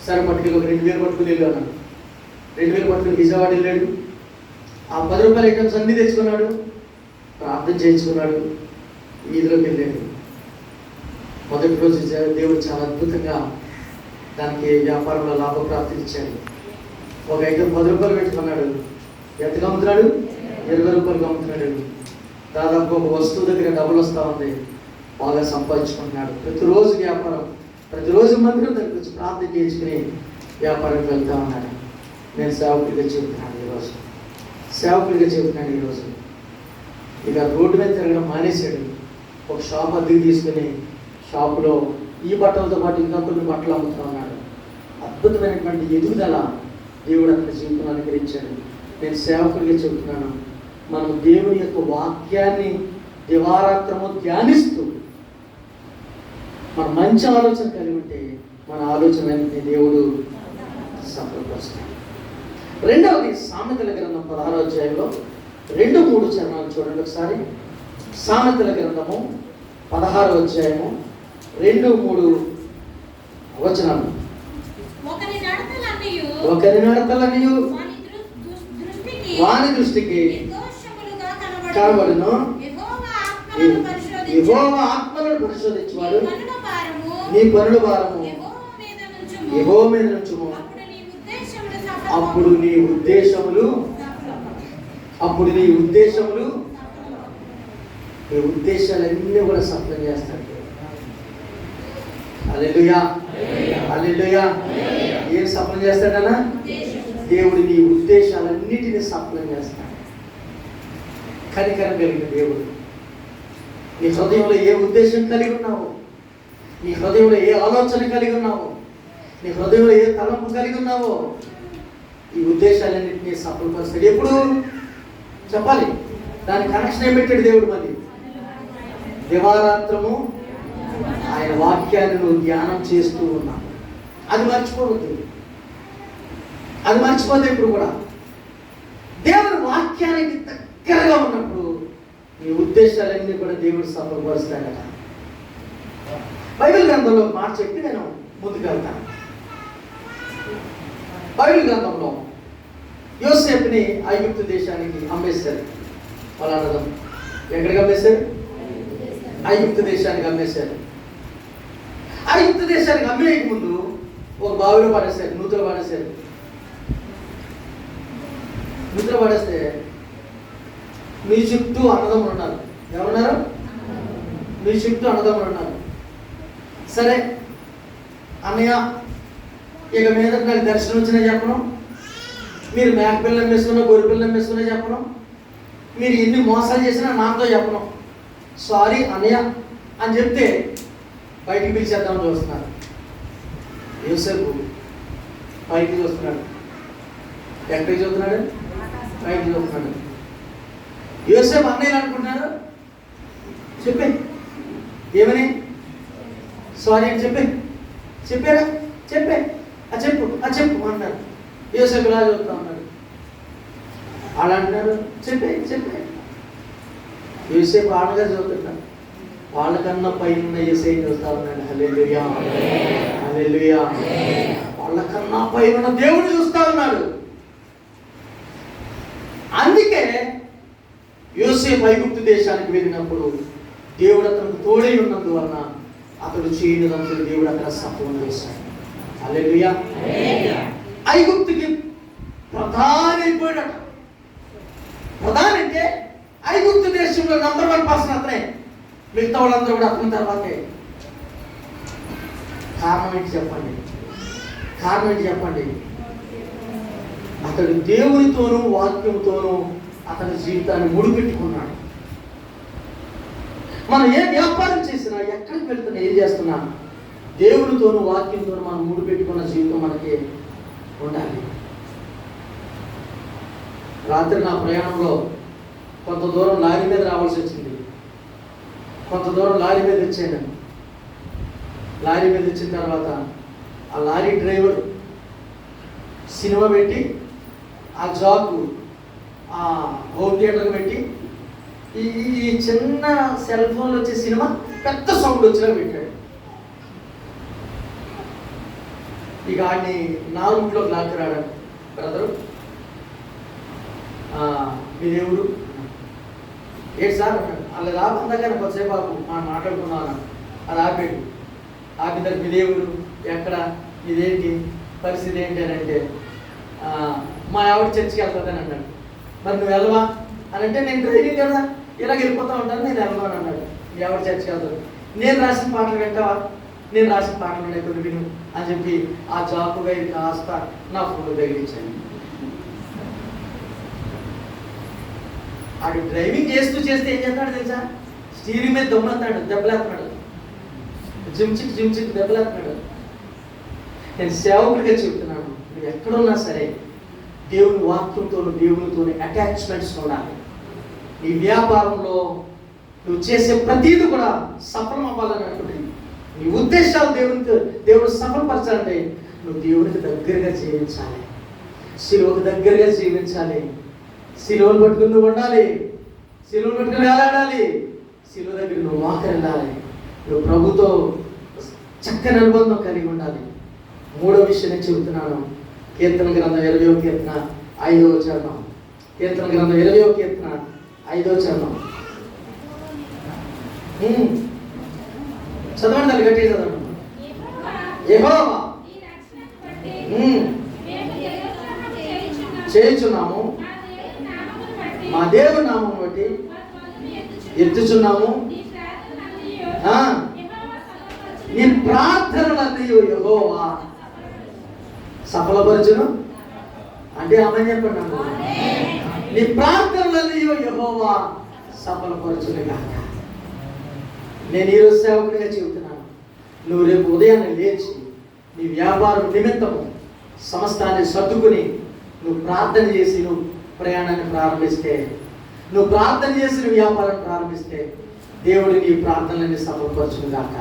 సరే పట్టుకెళ్ళి ఒక 2000 పట్టుకుని వెళ్ళు అన్నాడు. 2000 పట్టుకుని విజయవాడ వెళ్ళాడు. ఆ 10 రూపాయల ఐటమ్స్ అన్నీ తెచ్చుకున్నాడు, ప్రార్థన చేయించుకున్నాడు, వీధిలోకి వెళ్ళాడు. మొదటి రోజు దేవుడు చాలా అద్భుతంగా దానికి వ్యాపారంలో లాభప్రాప్తిని ఇచ్చాడు. ఒక ఐటమ్ 10 రూపాయలు పెట్టుకున్నాడు, ఎంతగా అమ్ముతున్నాడు? 20 రూపాయలు అమ్ముతున్నాడు. దాదాపు ఒక వస్తువు దగ్గర డబ్బులు వస్తూ ఉంది, బాగా సంపాదించుకుంటున్నాడు. ప్రతిరోజు వ్యాపారం, ప్రతిరోజు మందిరం దగ్గరికి వచ్చి ప్రార్థన చేయించుకుని వ్యాపారం వెళ్తా ఉన్నాడు. నేను సేవకుడిగా చెబుతున్నాను ఈరోజు, సేవకుడిగా చెబుతున్నాను ఈరోజు. ఇక రోడ్డు మీద తిరగడం మానేశాడు. ఒక షాప్ అద్దెకి తీసుకుని షాపులో ఈ బట్టలతో పాటు ఇంకా కొన్ని బట్టలు అమ్ముతూ ఉన్నాడు. అద్భుతమైనటువంటి ఎదుగుదల దేవుడు అతని జీవితంలో అనుగ్రహించాడు. నేను సేవకుడిగా చెబుతున్నాను, మనం దేవుని యొక్క వాక్యాన్ని దివారాత్రము ధ్యానిస్తూ మన మంచి ఆలోచన కలిగి ఉంటే మన ఆలోచన దేవుడు సఫలపరుస్తాడు. రెండవది సామెతల గ్రంథం 16వ అధ్యాయంలో 2-3 చరణాలు చూడండి ఒకసారి. సామెతల గ్రంథము 16వ అధ్యాయము 2-3 వచనాలు. ఒకరి నడతలన్నయు వాని దృష్టికి కనబడును. యెహోవా ఆత్మలను పరిశోధించువాడు. నీ పనుల భారము యెహోవా మీద నుంచుము, అప్పుడు నీ ఉద్దేశములు నీ ఉద్దేశాలన్నీ కూడా సఫలం చేస్తాడు. హల్లెలూయా, హల్లెలూయా. ఏం సఫలం చేస్తాడన్నా? దేవుడు నీ ఉద్దేశాలన్నిటినీ సఫలం చేస్తాడు. కనికరం కలిగిన దేవుడు. నీ హృదయంలో ఏ ఉద్దేశం కలిగి ఉన్నావు, నీ హృదయంలో ఏ ఆలోచన కలిగి ఉన్నావు, నీ హృదయంలో ఏ తలంపు కలిగి ఉన్నావో ఈ ఉద్దేశాలన్నింటినీ సఫలపరుస్తాడు. ఎప్పుడు చెప్పాలి? దాని కనెక్షన్ ఏం పెట్టాడు దేవుడు? మళ్ళీ దివారాత్రము ఆయన వాక్యాన్ని నువ్వు ధ్యానం చేస్తూ ఉన్నావు. అది మర్చిపోవద్దు, అది మర్చిపోతే ఇప్పుడు కూడా దేవుని వాక్యానికి దగ్గరగా ఉన్నప్పుడు నీ ఉద్దేశాలన్నీ కూడా దేవుడు సఫలపరుస్తాడట. బైబిల్ గ్రంథంలో మాట చెప్పి నేను ముందుకు వెళ్తాను. బైబిల్ గ్రంథంలో యోసేపుని ఐగుప్తు దేశానికి అమ్మేశారు. వాళ్ళ అన్నదం ఎక్కడికి అమ్మేశారు? ఐగుప్తు దేశానికి అమ్మేశారు. ఐగుప్తు దేశానికి అమ్మేయక ముందు ఒక బావిలో పడేశారు, నూతులు పడేశారు. నూతులు పడేస్తే మీ చుట్టూ అన్నదమ్ములు ఉన్నారు. ఎవరున్నారు? మీ చుట్టూ అన్నదమ్ములు ఉన్నారు. సరే అన్నయ్య, ఇక మీద నాకు దర్శనం వచ్చినా చెప్పను, మీరు మేక పిల్లని వేసుకున్నా గొర్రె పిల్లని వేసుకున్నా చెప్పను, మీరు ఎన్ని మోసాలు చేసినా నాతో చెప్పను, సారీ అన్నయ్య అని చెప్తే బయటికి పిలిచేద్దామని చూస్తున్నారు. యోసేపు పైకి చూస్తున్నాడు. ఎక్కడికి చూస్తున్నాడు? పైకి చూస్తున్నాడు. యోసేపు అన్నయ్యలు అనుకుంటున్నారు. చెప్పే ఏమని? సారీ అని చెప్పారా? చెప్పే చెప్పు అన్నారు. యోసేపు ఇలా చూస్తా ఉన్నాడు. వాళ్ళు అంటున్నారు చెప్పే. యోసేపు ఆడగా చూస్తున్నాడు. వాళ్ళకన్నా పైన యేసయ్యని చూస్తా ఉన్నాడు. హల్లెలూయా, హల్లెలూయా. వాళ్ళకన్నా పైన దేవుడు చూస్తా ఉన్నాడు. అందుకే యోసేపు ఐగుప్తు దేశానికి వెళ్ళినప్పుడు దేవుడు అతనికి తోడై ఉన్నందువలన అతడు చేయనిదంతా దేవుడు అక్కడ సఫలం చేశాడు. హల్లెలూయా. ఐగుప్తుకి ప్రధాని అయిపోయాడట. ప్రధాని అంటే ఐగుప్తు దేశంలో నంబర్ 1 పర్సన్ అతనే. మిగతా వాళ్ళందరూ కూడా అతని తర్వాతే. కారణం ఏంటి చెప్పండి? అతడు దేవునితోనూ వాక్యంతోనూ అతని జీవితాన్ని ముడిపెట్టుకున్నాడు. మనం ఏ వ్యాపారం చేసినా, ఎక్కడికి వెళ్తున్నా, ఏం చేస్తున్నా దేవునితోనూ వాక్యంతోనూ మనం ముడిపెట్టుకున్న జీవితం మనకి ఉండాలి. రాత్రి నా ప్రయాణంలో కొంత దూరం లారీ మీద రావాల్సి వచ్చింది. కొంత దూరం లారీ మీద వచ్చాను. లారీ మీద వచ్చిన తర్వాత ఆ లారీ డ్రైవర్ సినిమా పెట్టి ఆ జాకు ఆ హోమ్ థియేటర్కి పెట్టి ఈ చిన్న సెల్ ఫోన్లో వచ్చే సినిమా పెద్ద సౌండ్ వచ్చేలా పెట్టాడు. ఇక ఆడిని నా రూట్లోకి లాక్కురాడు. బ్రదరు మీ దేవుడు ఏంటి సార్ అన్నాడు. అలా రాబందాక కొద్దిసేపు మనం మాట్లాడుకున్నాను. అది ఆపాడు. ఆపిన మీ దేవుడు ఎక్కడ, ఇదేంటి పరిస్థితి ఏంటి అని అంటే మా ఆవిడ చర్చికి వెళ్తుందని అన్నాడు. మరి నువ్వు వెళ్ళవా అని అంటే నేను డ్రైవింగ్ కదా ఇలా వెళ్ళిపోతూ ఉంటాను, నేను వెళ్ళను అని అన్నాడు. మీ ఆవిడ చర్చికి వెళ్తాను. నేను రాసిన పాటలు వింటావా, నేను రాసిన పాటలు ఉన్నాయి కొన్ని విను అని చెప్పి ఆ జాబుగా కాస్త నా ఫోన్ తగిలించాను. ఆడు డ్రైవింగ్ చేస్తూ చేస్తే ఏం చేస్తాడు తెలుసా, స్టీరింగ్ మీద దెబ్బలేస్తున్నాడు, జిమ్చిక్ దెబ్బలేస్తున్నాడు. నేను సేవకుడిగా చెప్తున్నాను, నువ్వు ఎక్కడున్నా సరే దేవుని వాక్యంతో దేవునితో అటాచ్మెంట్స్ ఉండాలి. నీ వ్యాపారంలో నువ్వు చేసే ప్రతీది కూడా సఫలం అవ్వాలని అనుకుంటుంది. నీ ఉద్దేశాలు దేవుడు సఫలపరచాలంటే నువ్వు దేవునికి దగ్గరగా జీవించాలి, శిలువకు దగ్గరగా జీవించాలి. శిలువను పట్టుకుని నువ్వు ఉండాలి, శిలువను పట్టుకుని వేలాడాలి, శిలువ దగ్గర నువ్వు మోకరిల్లాలి, నువ్వు ప్రభుతో చక్కని అనుబంధం కలిగి ఉండాలి. మూడో విషయం నేను చెబుతున్నాను. కీర్తన గ్రంథం 20వ కీర్తన 5వ చరణం. కీర్తన గ్రంథం 20వ కీర్తన 5వ చరణం. చదవండి, దాన్ని గట్టిగా చదవండి. యెహోవా చేయుచున్నాము, మా దేవుని నామం బట్టి ఎత్తుచున్నాము, నీ ప్రార్థనలన్నీ యెహోవా సఫలపరచును. అంటే ఆమె చెప్పండి, నీ ప్రార్థనలన్నీ యెహోవా సఫలపరచును కాక. నేను ఈరోజు సేవకుడిగా చెబుతున్నాను, నువ్వు రేపు ఉదయాన్నే లేచి నీ వ్యాపారం నిమిత్తము సమస్తాన్ని సర్దుకుని నువ్వు ప్రార్థన చేసి నువ్వు ప్రయాణాన్ని ప్రారంభిస్తే, నువ్వు ప్రార్థన చేసి నువ్వు వ్యాపారాన్ని ప్రారంభిస్తే దేవుడు నీ ప్రార్థనలన్నీ సఫలపరచును గాక.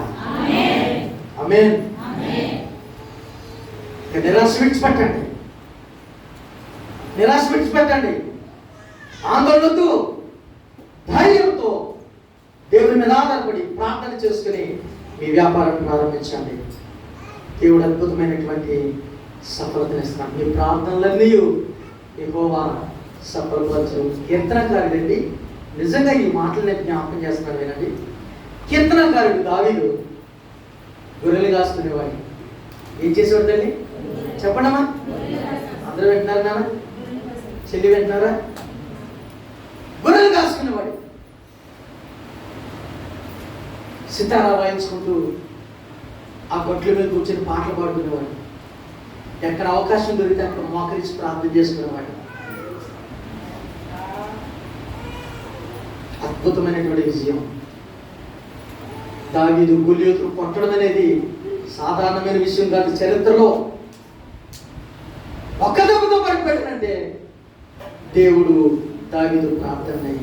ఆమేన్. నిరాశ విడిచిపెట్టండి, నిరాశ విడిచిపెట్టండి, ఆందోళనతో ధైర్యంతో దేవుని మీద ఆధారపడి ప్రార్థన చేసుకుని మీ వ్యాపారం ప్రారంభించండి. దేవుడు అద్భుతమైనటువంటి సఫలతనిస్తాడు. మీ ప్రార్థనలన్నీ యెహోవా సఫలపరచు. కీర్తనకారుడండి, నిజంగా ఈ మాటలు నేను జ్ఞాపకం చేస్తున్నాను వినండి. కీర్తనకారుడు దావీదు గొర్రెలు కాసుకునేవాడు. ఏం చేసేవాడు తల్లి చెప్పండమ్మా, అందరూ వింటున్నారు నాన్న, చెల్లి వింటున్నారా? గొర్రెలు కాసుకునేవాడు. సితారా వాయించుకుంటూ ఆ గొట్ల మీద కూర్చొని పాటలు పాడుకునేవాడు. ఎక్కడ అవకాశం దొరికితే అక్కడ మోకరించి ప్రార్థన చేసుకునేవాడు. అద్భుతమైనటువంటి విజయం. దావీదు గొల్లియోతును కొట్టడం అనేది సాధారణమైన విషయం కాదు. చరిత్రలో ఒక్క దెబ్బతో పడిపెట్టినంటే దేవుడు దావీదు ప్రార్థనని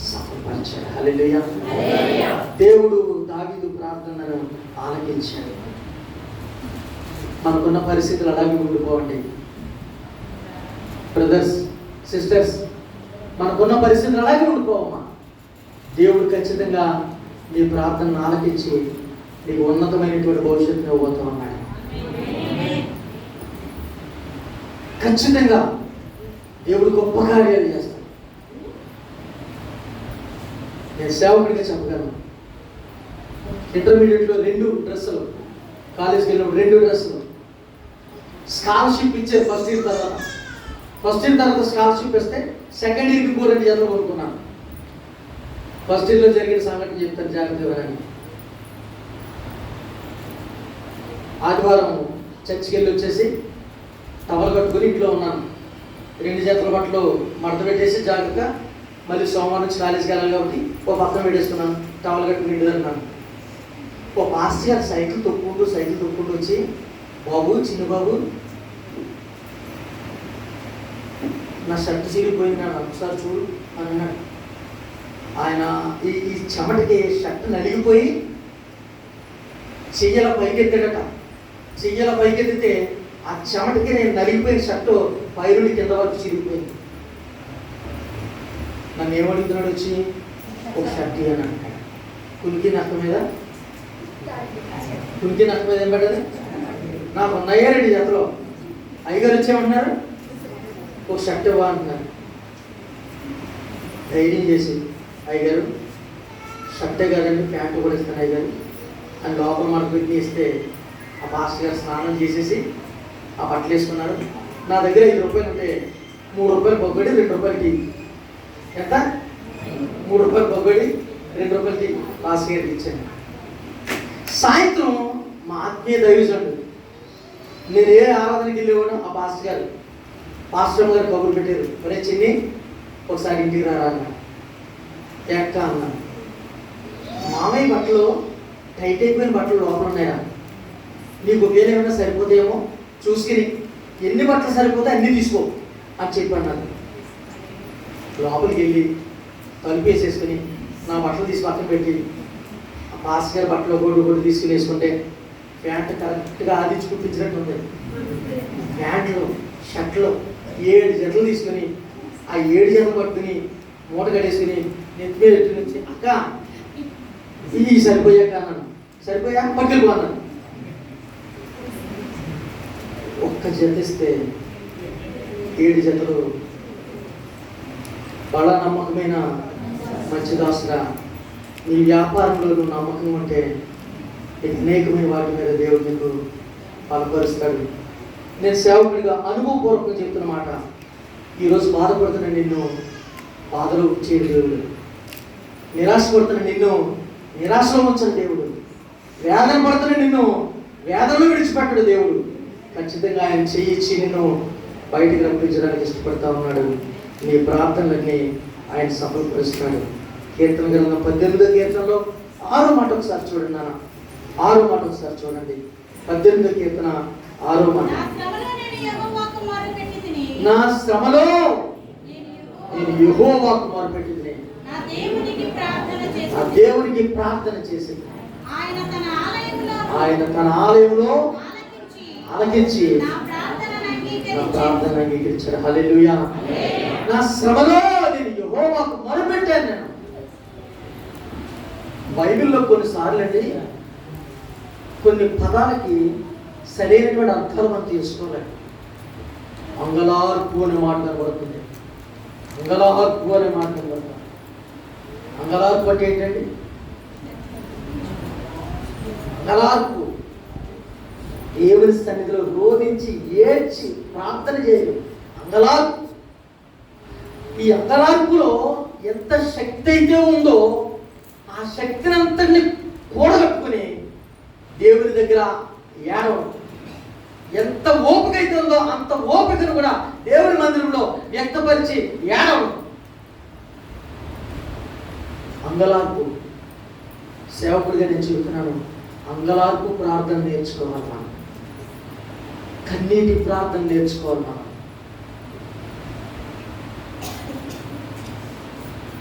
సఫలపరిచాడు. హల్లెలూయా. దేవుడు దావీదు ప్రార్థనను ఆలకించాడు. మనకున్న పరిస్థితులు అలాగే ఉండిపోవండి బ్రదర్స్, సిస్టర్స్, మనకున్న పరిస్థితులు అలాగే ఉండిపోవమ్మా. దేవుడు ఖచ్చితంగా నీ ప్రార్థనను ఆలకించి నీకు ఉన్నతమైనటువంటి భవిష్యత్తును ఇవ్వబోతూ ఉన్నాడు. ఖచ్చితంగా దేవుడు గొప్ప కార్యాలు చేస్తాడు. నేను సేవకుడిగా చెప్పగలను. ఇంటర్మీడియట్లో 2 డ్రెస్సులు, కాలేజ్కి వెళ్ళినప్పుడు 2 డ్రెస్సులు, స్కాలర్షిప్ ఇచ్చారు ఫస్ట్ ఇయర్ తర్వాత స్కాలర్షిప్ ఇస్తే సెకండ్ ఇయర్కి 2 జతలు కొనుక్కున్నాను. ఫస్ట్ ఇయర్లో జరిగిన సంఘటన చెప్తాను జాగ్రత్తగా. ఆదివారం చర్చికి వెళ్ళి వచ్చేసి టవల్ కట్టుకుని ఇంట్లో ఉన్నాను. 2 జతల బట్టలు మడత పెట్టేసి జాగ్రత్తగా మళ్ళీ సోమవారం నుంచి కాలేజీకి వెళ్ళాలి కాబట్టి ఓ పక్కన పెట్టేసుకున్నాను. టవల్ కట్టుకుని ఇంటి దగ్గర ఓ పాస్టర్ గారు సైకిల్ తొక్కుంటూ వచ్చి, బాబు చిన్న బాబు నా షర్ట్ చిరిగిపోయినాడు, ఒకసారి చూడు అని అన్నాడు. ఆయన ఈ చెమటకి షర్ట్ నలిగిపోయి చెయ్యల పైకెత్తాడట. చెయ్యల పైకెత్తితే ఆ చెమటకి నేను నలిగిపోయిన షర్టు పైరుడి కింద వరకు చిరిగిపోయింది. నన్ను ఏమడుగుతున్నాడు వచ్చి, ఒక షర్ట్ అని అంటాడు. కులికి నక్క మీద ఏం పడ్డది? నాకు ఉన్నాయా 2 జతలో. అయ్యగారు వచ్చేమంటున్నారు, ఒక షర్ట్ ఇవ్వ అంటున్నారు. ధైర్యం చేసి, అయ్యగారు షర్టే కాదండి ప్యాంటు కూడా ఇస్తాను అయ్యగారు అని లోపల మనకు పెట్టి ఇస్తే ఆ పాస్టర్ గారు స్నానం చేసేసి ఆ బట్టలు వేసుకున్నారు. నా దగ్గర 5 రూపాయలు ఉంటే 3 రూపాయలు బొగ్గడి 2 రూపాయలు టీ. ఎంత? 3 రూపాయలు బొగ్గడి 2 రూపాయలు టీ పాస్టర్ గారికి ఇచ్చాను. సాయంత్రం మా ఆత్మీయ దైవజనుడు, నేను ఏ ఆరాధనకి వెళ్ళేవాడు ఆ పాస్టర్ గారు కబుర్లు పెట్టారు, ఒరే చిన్ని ఒకసారి ఇంటికి రారా అన్న. ఎక్క అన్నా, మామయ్య బట్టలు టైట్ అయిపోయిన బట్టలు లోపల ఉన్నాయా, నీకు ఒకవేళ ఏమైనా సరిపోతాయేమో చూసుకుని ఎన్ని బట్టలు సరిపోతే అన్నీ తీసుకో అని చెప్పాను. నాకు లోపలికి వెళ్ళి తలుపు వేసేసుకుని నా బట్టలు తీసి పక్కన పెట్టి ఆ పాస్టర్ గారి బట్టలు ఒకటి తీసుకుని వేసుకుంటే ప్యాంట్ కరెక్ట్గా ఆదించి కుట్టించినట్టు ఉంది. ప్యాంట్లు షర్ట్లు 7 జతలు తీసుకుని ఆ 7 జతలు పట్టుకుని మూట కట్టేసుకుని నెత్తి మీద నుంచి, అక్క ఇది సరిపోయాక అన్నాను. సరిపోయా పట్టుకెళ్ళి అన్నాను. ఒక్క జత ఇస్తే 7 జతలు. బల నమ్మకమైన మంచి దాసుగా నీ వ్యాపారంలో నువ్వు నమ్మకం ఉంటే అనేకమైన వాటి మీద దేవుడు నీకు బలపరుస్తాడు. నేను సేవకుడిగా అనుభవపూర్వకంగా చెప్తున్న మాట, ఈరోజు బాధపడుతున్న నిన్ను బాధలో ఉంచేది దేవుడు, నిరాశపడుతున్న నిన్ను నిరాశలో ఉంచిన దేవుడు, వేదన పడుతున్న నిన్ను వేదనలో విడిచిపెట్టడు దేవుడు. ఖచ్చితంగా ఆయన చెయ్యిచ్చి నిన్ను బయటికి రప్పించడానికి ఇష్టపడతా ఉన్నాడు. నీ ప్రార్థనలన్నీ ఆయన సఫలపరుస్తున్నాడు. కీర్తన గ్రంథం 18వ కీర్తనలో 6వ మాట ఒకసారి చూడండి నాన్న, 6వ మాట ఒకసారి చూడండి. 18వ కీర్తన 6వ మాట. నా శ్రమలో నేను యెహోవాకు మొరపెట్టితిని, నా దేవునికి ప్రార్థన చేసి ఆయన తన ఆలయంలో ఆలకించి నా ప్రార్థన అంగీకరించాడు. హల్లెలూయా. నా శ్రమలో నేను యెహోవాకు మొరపెట్టాను. నేను బైబిల్లో కొన్నిసార్లు అండి కొన్ని పదాలకి సరైనటువంటి అర్థాలు మనం తీసుకోలేము. అంగలార్పు అనే మాట కనబడుతుంది, అంగలార్పు అనే మాట కనబడుతుంది. అంగలార్పు అంటే ఏంటండి? అంగలార్పు దేవుని సన్నిధిలో రోధించి ఏడ్చి ప్రార్థన చేయడం అంగలార్పు. ఈ అంగలార్పులో ఎంత శక్తి అయితే ఉందో ఆ శక్తిని అంతటిని కూడగట్టుకుని దేవుని దగ్గర ఏడవడం. ఎంత ఓపిక అయితే ఉందో అంత ఓపికను కూడా దేవుని మందిరంలో వ్యక్తపరిచి ఏడవడం అంగలార్పు. సేవకుడిగా నేను చెబుతున్నాను, అంగలార్పు ప్రార్థన నేర్చుకోవాలి మనం, కన్నీటి ప్రార్థన నేర్చుకోవాలి మనం.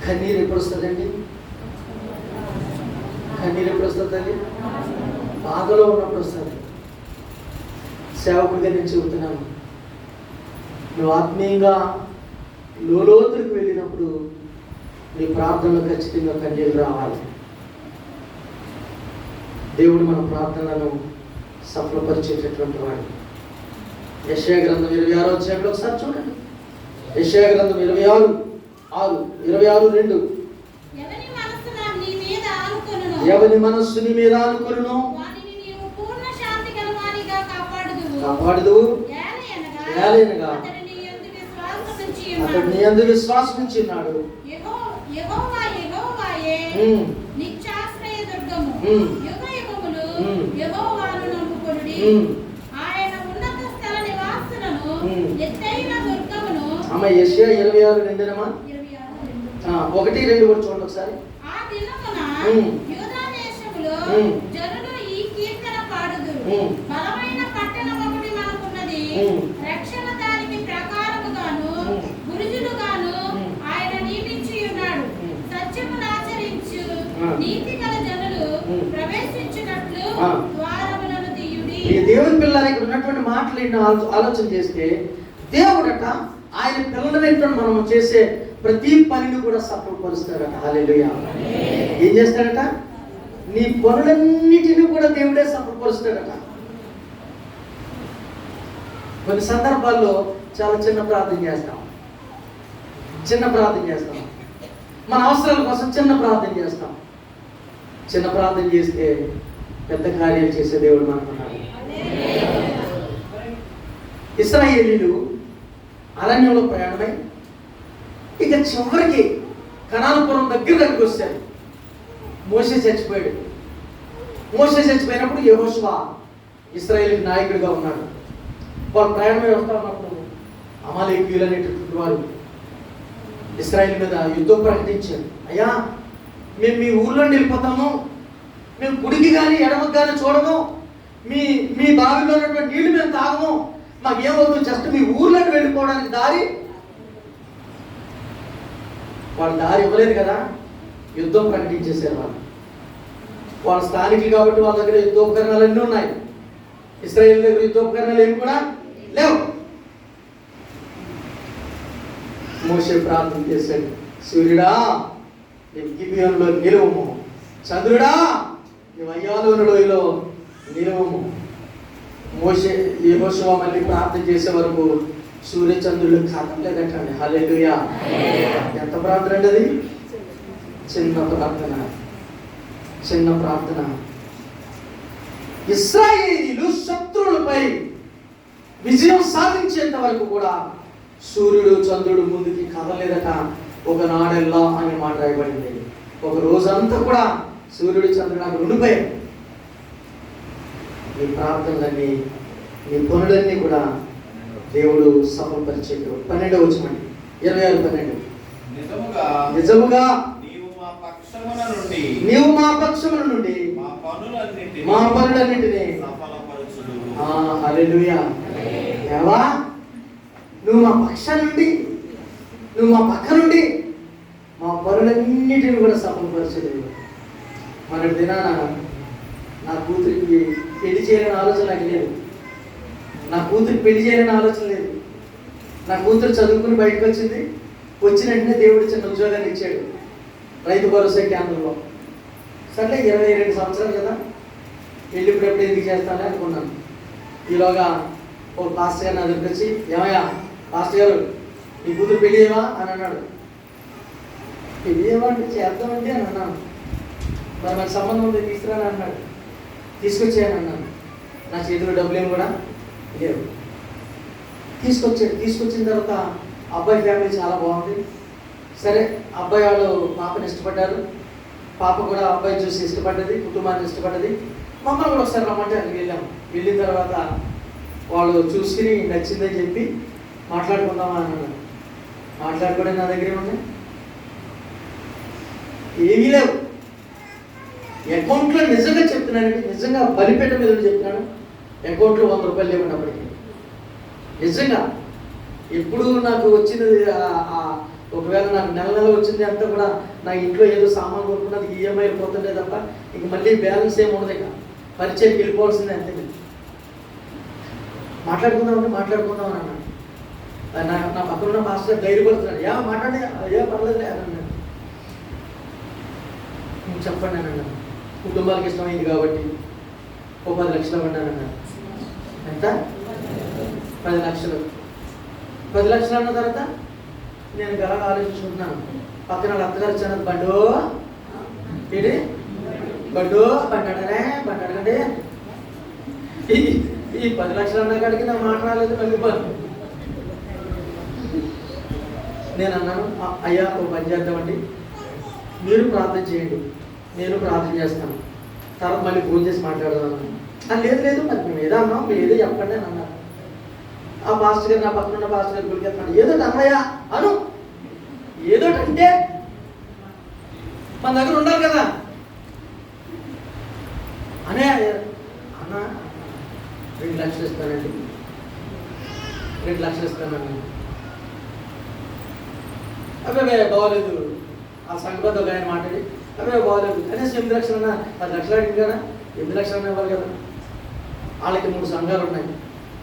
కన్నీరు ఎప్పుడు వస్తుందండి? కన్నీరు ఎప్పుడు వస్తుందండి? బాధలో ఉన్నప్పుడు వస్తుంది. సేవకుడిగా నేను చెబుతున్నాను, నువ్వు ఆత్మీయంగా లోతులకు వెళ్ళినప్పుడు నీ ప్రార్థనలో ఖచ్చితంగా కన్నీరు రావాలి. దేవుడు మన ప్రార్థనలను సఫలపరిచేటటువంటి వాడు. యెషయా గ్రంథం 26వ అధ్యాయంలో ఒకసారి చూడండి. యెషయా గ్రంథం 26:2 ఎవని మనస్సు నీ మీద ఆనుకొనును కాపాడుదువు, ఏలయనగా అతడు నీ యందు విశ్వాసం ఉంచి ఉన్నాడు. అమ్మ యెషయా 26:2 1-2 కూడా చూడండి ఒకసారి. బలమైన పట్టణం ఒకటి మనకున్నది, రక్షణ దానికి ప్రకారముగాను గురుజులుగాను ఆయన నియమించి ఉన్నాడు. సత్యమును ఆచరించు నీతి గల జనులు ప్రవేశించినట్లు ద్వారములను తీయుడి. దేవుని పిల్లలు ఇక్కడ ఉన్నటువంటి మాటలు ఆలోచన చేస్తే దేవుడట ఆయన పిల్లల వెంట మనం చేసే ప్రతి పనిని కూడా సఫలపరుస్తాడట. హల్లెలూయా. ఏం చేస్తాడట? నీ పనులన్నిటినీ కూడా దేవుడే సఫలపరుస్తాడట. కొన్ని సందర్భాల్లో చాలా చిన్న ప్రార్థన చేస్తాం. మన అవసరాల కోసం చిన్న ప్రార్థన చేస్తాం. చిన్న ప్రార్థన చేస్తే పెద్ద కార్యాలు చేసే దేవుడు మనకున్నాడు. ఇశ్రాయేలీయులు అరణ్యంలో ప్రయాణమై ఇక చివరికి కనానుపురం దగ్గరికి వచ్చారు. మోషే చచ్చిపోయాడు. మోషే చచ్చిపోయినప్పుడు యెహోషువ ఇశ్రాయేలు నాయకుడిగా ఉన్నాడు. వాళ్ళు ప్రయాణమై వస్తా ఉన్నప్పుడు అమాలేకీయులు అనేటటువంటి వారు ఇశ్రాయేలు మీద యుద్ధం ప్రకటించారు. అయ్యా, మేము మీ ఊర్లో వెళ్ళిపోతాము, మేము కుడికి కానీ ఎడమకి కానీ చూడము, మీ బావిలో ఉన్నటువంటి నీళ్లు మేము తాగము, మాకేమవుతుంది, జస్ట్ మీ ఊర్లోకి వెళ్ళిపోవడానికి దారి. వాళ్ళు దారి ఇవ్వలేదు కదా, యుద్ధం ప్రకటించేసారు. వాళ్ళు స్థానికులు కాబట్టి వాళ్ళ దగ్గర యుద్ధోపకరణాలు అన్నీ ఉన్నాయి. ఇశ్రాయేలు దగ్గర యుద్ధోపకరణాలు ఏమి కూడా లేవు. మోషే ప్రార్థన చేశాడు, సూర్యుడా నీవు గిబియోనులో నిలువము, చంద్రుడా నీవు అయ్యాలోను లోయలో నిలువము. యెహోషువ మళ్ళీ ప్రార్థన చేసే వరకు సూర్య చంద్రులు ఖాతం లేదటండి. హల్లెలూయా. ఎంత ప్రార్థన అండి అది? చిన్న ప్రార్థన, చిన్న ప్రార్థన. ఇశ్రాయేలీయులు శత్రువులపై విజయం సాధించేంత వరకు కూడా సూర్యుడు చంద్రుడు ముందుకి కదలేదట. ఒకనాడెల్లా అనే మాట రాయబడింది. ఒక రోజంతా కూడా సూర్యుడు చంద్రుడు అక్కడ ఉండిపోయారు. నీ ప్రార్థనలన్నీ, నీ పనులన్నీ కూడా దేవుడు సఫలపరిచేడు. 12వ వచనం, 26:12. నిజముగా నీవు మా పక్షమున నుండి మా పనులన్నిటినీ హల్లెలూయా. దేవా, నువ్వు మా పక్షం నుండి, నువ్వు మా పక్క నుండి మా పనులన్నిటిని కూడా సఫలపరచలేదు. మొన్నటి దినాన నా కూతురికి పెళ్లి చేయాలని ఆలోచన నాకు లేదు. నా కూతురికి పెళ్లి చేయాలని ఆలోచన లేదు. నా కూతురు చదువుకుని బయటకు వచ్చింది. వచ్చిన వెంటనే దేవుడు చిన్న ఉద్యోగాన్ని ఇచ్చాడు రైతు భరోసా కేంద్రంలో. సర్లే 22 సంవత్సరాలు కదా, పెళ్ళి ఇప్పుడెప్పుడు ఎందుకు చేస్తానని అనుకున్నాను. ఈలోగా ఓ పాస్టర్ గారు నా దగ్గరికి వచ్చి, ఏమయ్యా పాస్టర్ గారు, నీ కూతురు పెళ్ళి చేయవా అని అన్నాడు. పెళ్ళి చేయమంటే చేద్దామండి అని అన్నాను. మరి నాకు సంబంధం ఉంది, తీసుకురాని అన్నాడు. తీసుకొచ్చాయని అన్నాను. నా చేతిలో డబ్బులేం కూడా లేవు. తీసుకొచ్చాడు. తీసుకొచ్చిన తర్వాత అబ్బాయి ఫ్యామిలీ చాలా బాగుంది. సరే, అబ్బాయి వాళ్ళు పాపని ఇష్టపడ్డారు, పాప కూడా అబ్బాయి చూసి ఇష్టపడ్డది, కుటుంబాన్ని ఇష్టపడ్డది. మమ్మల్ని కూడా ఒకసారి రమ్మంటే అక్కడికి వెళ్ళాము. వెళ్ళిన తర్వాత వాళ్ళు చూసుకుని నచ్చిందని చెప్పి మాట్లాడుకుందామా అన్నాడు. మాట్లాడుకోవడం నా దగ్గరే ఉన్నాయి, ఏమీ లేవు. అకౌంట్లో నిజంగా చెప్తున్నానండి, నిజంగా బలిపేట మీద చెప్తున్నాను, అకౌంట్లో 100 రూపాయలు లేకున్నప్పటికీ నిజంగా. ఎప్పుడు నాకు వచ్చింది, ఒకవేళ నాకు నెల వచ్చింది అంతా కూడా నా ఇంట్లో ఏదో సామాన్ కొనుక్కున్నది ఈఎంఐలు పోతుండే తప్ప ఇంక మళ్ళీ బ్యాలెన్స్ ఏమి ఉండదు. ఇక పరిచయకి వెళ్ళిపోవాల్సిందే అంతే. మాట్లాడుకుందామంటే మాట్లాడుకుందామని అన్నాడు. నా పక్కన మాస్టర్ ధైర్యపడుతున్నాడు, మాట్లాడే పర్లేదు అని అన్నాడు. చెప్పండి అని అన్నాను. కుటుంబాలకు ఇష్టమైంది కాబట్టి ఓ 10 లక్షలు అన్నాను అన్నాడు. ఎంత? 10 లక్షలు. 10 లక్షలు అన్న తర్వాత నేను గల ఆలోచించుకుంటున్నాను. పక్కన వాళ్ళ అత్తగారు ఇచ్చాను, బండు ఏంటి బండు బండి అడగండి. ఈ 10 లక్షలు అన్న కాడికి నా మాట రాలేదు, మళ్ళీపోను. నేను అన్నాను, అయ్యా ఓ పని చేద్దామండి, మీరు ప్రార్థన చేయండి, నేను ప్రార్థన చేస్తాను, తర్వాత మళ్ళీ ఫోన్ చేసి మాట్లాడదాం. లేదు లేదు, మరి మేము ఏదో అన్నాం, మీరు ఏదో చెప్పండి అని అన్నారు. ఆ పాస్టర్ గారు, నా పక్కన ఉన్న పాస్టర్ గారు గురికెత్తున్నాడు, ఏదో అన్నయ్యా అను, ఏదో అంటే మన దగ్గర ఉండాలి కదా అనే. అన్న 2 లక్షలు ఇస్తానండి, 2 లక్షలు ఇస్తానండి. అబ్బాయి బాగోలేదు, ఆ సంఘబద్ధ ఒక ఆయన మాట్లాడి అబ్బాయి బాగోలేదు, కనీసం 8 లక్షలు అన్నా, 10 లక్షలు అడిగింది కదా, 8 లక్షలు అన్నా ఇవ్వాలి కదా. వాళ్ళకి 3 సంఘాలు ఉన్నాయి,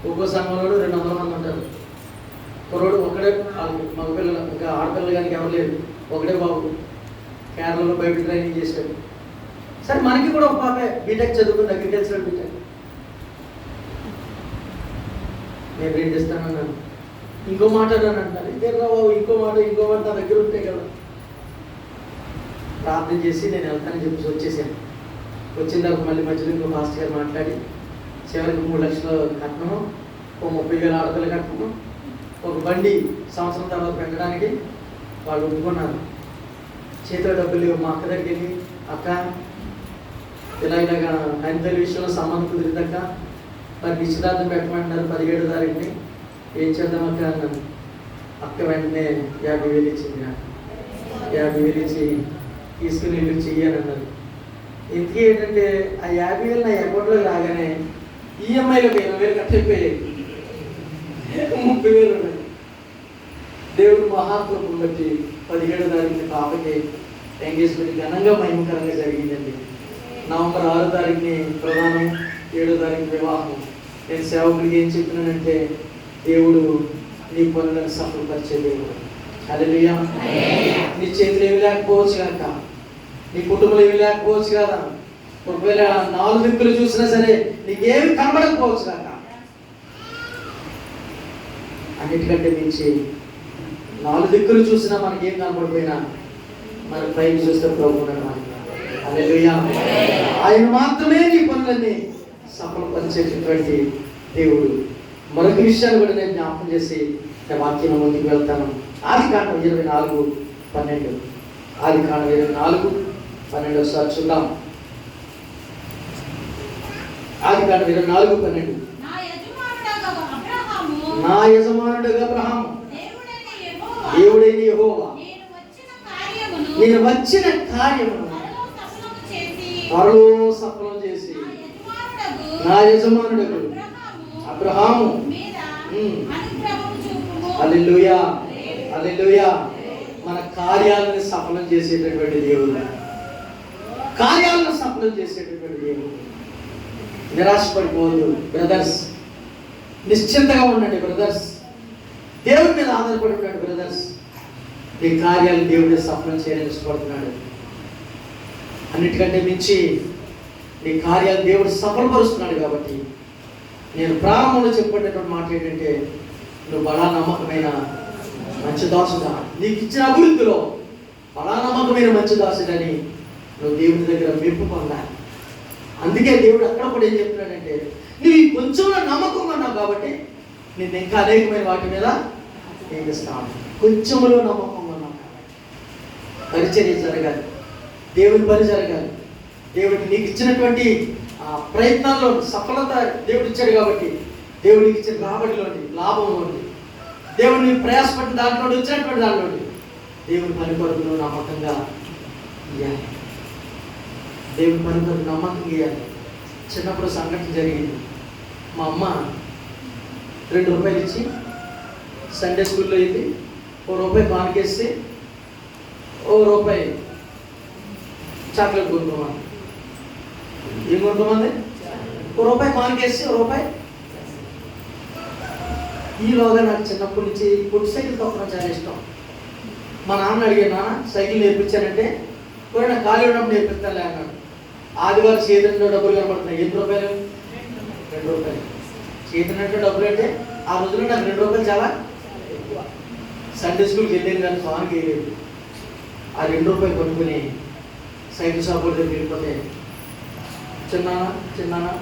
ఒక్కో సంఘంలో 200 మంది ఉంటారు. కుర్రోడు ఒకడే, వాళ్ళకి మగపిల్లలు ఇంకా ఆడపిల్లలు కానీ ఎవరు లేదు, ఒకడే బాబు కేరళలో బయట ట్రైనింగ్ చేశాడు. సరే, మనకి కూడా ఒక పాపే బీటెక్ చదువుకుంది, అగ్రికల్చరల్ బీటెక్. నేను 2 ఇస్తానన్నాను. ఇంకో మాట అని అంటారు, ఇదే బాబు ఇంకో మాట నా దగ్గర ఉంటాయి కదా. ప్రార్థన చేసి నేను వెళ్తానని చెప్పేసి వచ్చేసాను. వచ్చిన తర్వాత మళ్ళీ మధ్యలో ఇంకో మాస్టర్ గారు మాట్లాడి చివరికి 3 లక్షల కట్నము, ఓ 30,000 ఆడపిల్ల కట్నము, ఒక బండి సంవత్సరం తర్వాత పెట్టడానికి వాళ్ళు ఒప్పుకున్నారు. చేతిలో డబ్బులు లేవు. మా అక్క దగ్గరికి వెళ్ళి, అక్క ఇలాగా నైన్తల విషయంలో సంబంధం కుదిరిందక్క, మరి నిశ్చితార్థం పెట్టమంటున్నారు 17వ తారీఖుని, ఏం చేద్దాం అక్క అన్నాను. అక్క వెంటనే 50,000 ఇచ్చింది. 50,000 ఇచ్చి తీసుకుని ఇల్లు చెయ్యని అన్నారు. ఇంతకీ ఏంటంటే ఆ 50,000 నా అకౌంట్లో రాగానే ఈఎంఐలో 20,000 కట్టయిపోయాయి. 30,000 ఉన్నాయి. దేవుడు మహాత్మను బట్టి 17వ తారీఖున పాపకి ఎంగేజ్మెంట్ ఘనంగా మహిమకరంగా జరిగిందండి. నవంబర్ 6వ తారీఖుని ప్రధానం, 7వ తారీఖు వివాహం. నేను సేవకుడికి ఏం చెప్పినానంటే, దేవుడు నీ పనులను సఫలపరిచే దేవుడు. హల్లెలూయా. నీ చేతులు ఏమి లేకపోవచ్చు కనుక, నీ కుటుంబంలో ఏమి లేకపోవచ్చు కదా, ఒకవేళ 4 దిక్కులు చూసినా సరే నీకేమి కనబడకపోవచ్చు కనుక, అన్నిటికంటే మించి 4 దిక్కులు చూసినా మనకి ఏం కనబడిపోయినా మన పైకి చూస్తే ప్రభు ఉన్నాడు. హల్లెలూయా. ఆయన మాత్రమే నీ పనులన్నీ సఫలపరిచేటటువంటి దేవుడు. మరొక విషయాన్ని కూడా నేను జ్ఞాపకం చేసి వాక్యం ముందుకు వెళ్తాను. ఆదికాండం 24:12. ఆదికాండం 24:12 ఒకసారి చూద్దాం. ఆదికాండం 24:12. నా యజమానుడుగా అబ్రహాము దేవుడైన యెహోవా నేను వచ్చిన కార్యమును త్వరలో సఫలం చేసి నా యజమానుడుకు అబ్రహాము. హల్లెలూయా, హల్లెలూయా. మన కార్యాలను సఫలం చేసేటటువంటి దేవుడు, కార్యాలను సఫలం చేసేటటువంటి దేవుడు. నిరాశపడిపోవద్దు బ్రదర్స్, నిశ్చింతగా ఉండండి బ్రదర్స్, దేవుడి మీద ఆధారపడి ఉండండి బ్రదర్స్. నీ కార్యాలు దేవుడి సఫలం చేయాలని ఇష్టపడుతున్నాడు. అన్నిటికంటే మించి నీ కార్యాలు దేవుడు సఫలపరుస్తున్నాడు. కాబట్టి నేను ప్రారంభంలో చెప్పేటటువంటి మాట ఏంటంటే, నువ్వు బలా నమ్మకమైన మంచి దాసుడా, నీకు ఇచ్చిన అభివృద్ధిలో బలా నమ్మకమైన మంచి దాసుడని నువ్వు దేవుడి దగ్గర మెప్పు పొందాలి. అందుకే దేవుడు అక్కడ కూడా ఏం చెప్తున్నాడంటే, నువ్వు ఈ కొంచెంలో నమ్మకం అన్నావు కాబట్టి నేను ఇంకా అనేకమైన వాటి మీద నియమిస్తాను. కొంచెంలో నమ్మకం అన్నావు కాబట్టి పరిచర్య జరగాలి, దేవుని పని జరగాలి. దేవుడికి నీకు ఇచ్చినటువంటి ప్రయత్నాల్లో సఫలత దేవుడు ఇచ్చాడు కాబట్టి, దేవుడికి ఇచ్చిన రాబడిలోని లాభంలోని, దేవుడిని ప్రయాసపడిన దాంట్లో వచ్చినటువంటి దాంట్లో దేవుని పని కొరకు నువ్వు నమ్మకంగా ఇవ్వాలి. దేవుని పని కొరకు నమ్మకంగా ఇవ్వాలి. చిన్నప్పుడు సంఘటన జరిగింది. మా అమ్మ 2 రూపాయలు ఇచ్చి సండే స్కూల్లో వెళ్ళి ₹1 కానుకేస్తే ₹1 చాక్లెట్ కొనుక్కోమని. ఏం కొనుక్కోమంది? ₹1 కానుకేస్తే ₹1. ఈలోగా నాకు చిన్నప్పటి నుంచి ఫుడ్ సైకిల్ తొక్కడం చాలా ఇష్టం. మా నాన్న అడిగాను, నాన్న సైకిల్ నేర్పించానంటే, కూడా నాకు ఖాళీ ఉన్నప్పుడు నేర్పిస్తానులే అన్నాడు. ఆదివారం చేతిలో డబ్బులు కనబడుతున్నాయి. ₹2? ₹2. చేతినట్టు డబ్బులు అంటే ఆ రోజుల్లో నాకు ₹2 చాలా ఎక్కువ. సండే స్కూల్కి వెళ్ళాను కానీ ఫాన్కి వెళ్ళలేదు. ఆ ₹2 కొనుక్కుని సైకిల్ షాప్ దగ్గర వెళ్ళిపోతే, చిన్నానా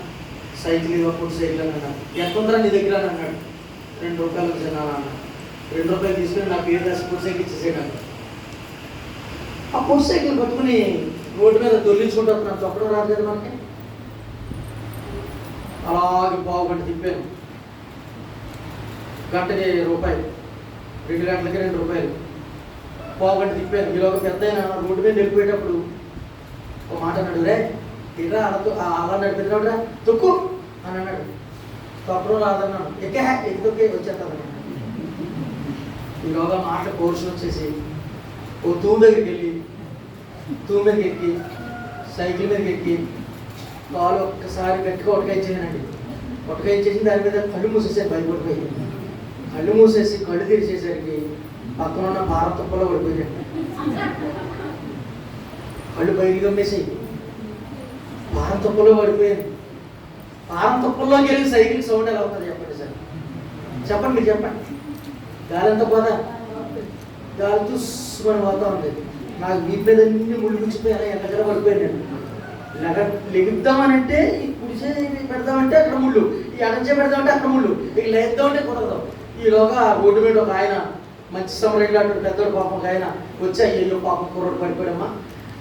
సైకిల్ ఇవ్వ, ఫుడ్ సైకిల్ అని అన్నాడు. ఎంత ఉందా నీ దగ్గర అని అన్నాడు. ₹2 చిన్నానా అన్న. ₹2 తీసుకుని నా పేరు రాసి ఫుడ్ సైకిల్ ఇచ్చేసాడు. ఆ ఫుడ్ సైకిల్ పట్టుకుని రోడ్డు మీద దొర్లించుకుంటూ వస్తున్నాను. తొక్కడం రాదు కదా మనకి. అలాగే పావుగంట తిప్పాను. గంటకి ₹1, 2 గంటలకి ₹2. పావుగంట తిప్పాను. ఈలోగా పెద్ద అయినా రోడ్డు మీద వెళ్ళిపోయేటప్పుడు ఒక మాట అన్నాడు, రే ఇరా అలా నడిపినరా తొక్కు అని అన్నాడు. తొక్కడం రాదన్నాడు. ఎక్కే వచ్చేస్తాను. ఈలోగా మాట కోర్సు వచ్చేసి ఓ తూము దగ్గరికి వెళ్ళి తూము మీదకి ఎక్కి సైకిల్ మీదకి ఎక్కి కాలు ఒక్కసారి గట్టిగా ఉటకాయించేసానండి. ఉటకాయించేసి దాని మీద కళ్ళు మూసేసాను. భయపడిపోయి కళ్ళు మూసేసి కళ్ళు తెరిచేసరికి పక్కన ఉన్న భారత తుప్పలో పడిపోయాను. కళ్ళు బయటికి గమ్మేసి భారత తుప్పలో పడిపోయాను. భారత తుప్పల్లోకి వెళ్ళి సైకిల్ సౌండ్ ఎలా అవుతుంది చెప్పండి సార్, చెప్పండి మీరు చెప్పండి. గాలి ఎంత పోదా, గాలి చూసుకొని పోతా ఉంది. నాకు వీపు మీద అన్ని ముళ్ళు గుచ్చిపోయి అలా ఎక్కడెక్కడ పడిపోయాను నేను. లెగుద్దామనంటే ఈ కుడిచే పెడదామంటే అక్కడ ముళ్ళు, ఈ అడంచే పెడదామంటే అక్కడ ముళ్ళు, ఇక లేద్దామంటే కుదరదు. ఈలోగా రోడ్డు మీద ఒక ఆయన మంచి సమరంగా పెద్దోడు పాపం ఒక ఆయన వచ్చి అయ్యో పాపం కుర్రోడు పడిపోయాడమ్మా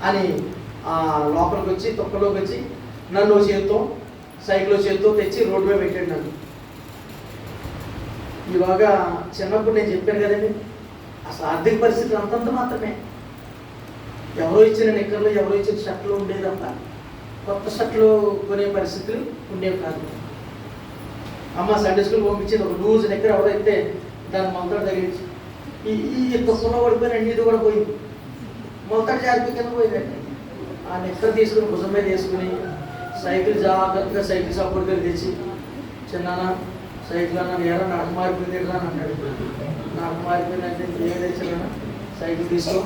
అని లోపలికి వచ్చి తొక్కలోకి వచ్చి నన్ను చేత్తో సైకిల్ చేత్తో తెచ్చి రోడ్డు మీద పెట్టాడు నన్ను. ఈలోగా చిన్నప్పుడు నేను చెప్పాను కదండి, అసలు ఆర్థిక పరిస్థితి అంతంత మాత్రమే. ఎవరో ఇచ్చిన నిక్కర్లు ఎవరో ఇచ్చిన షర్ట్లు ఉండేది తప్ప కొత్త షర్ట్లు కొనే పరిస్థితులు ఉండేవి కాదు. అమ్మ సండే స్కూల్ పంపించింది, ఒక లూజ్ నిక్కర్ ఎవరో అయితే దాన్ని మొలతాడు తగిలించి ఈ తొక్కలో పడిపోయిన అన్నిటి కూడా పోయింది, మొలతాడు జాగ్రత్త కింద పోయిందండి. ఆ నిక్కర్ తీసుకుని భుజం మీద వేసుకుని సైకిల్ జాగ్రత్తగా సైకిల్ షాప్ దగ్గర తెచ్చి చిన్నానా సైకిల్ అన్న ఏరా నడక మారిపోయింది ఎట్లా అని అన్నాడు. నడక మారిపోయిందంటే ఏం తెచ్చాను సైకిల్ తీసుకో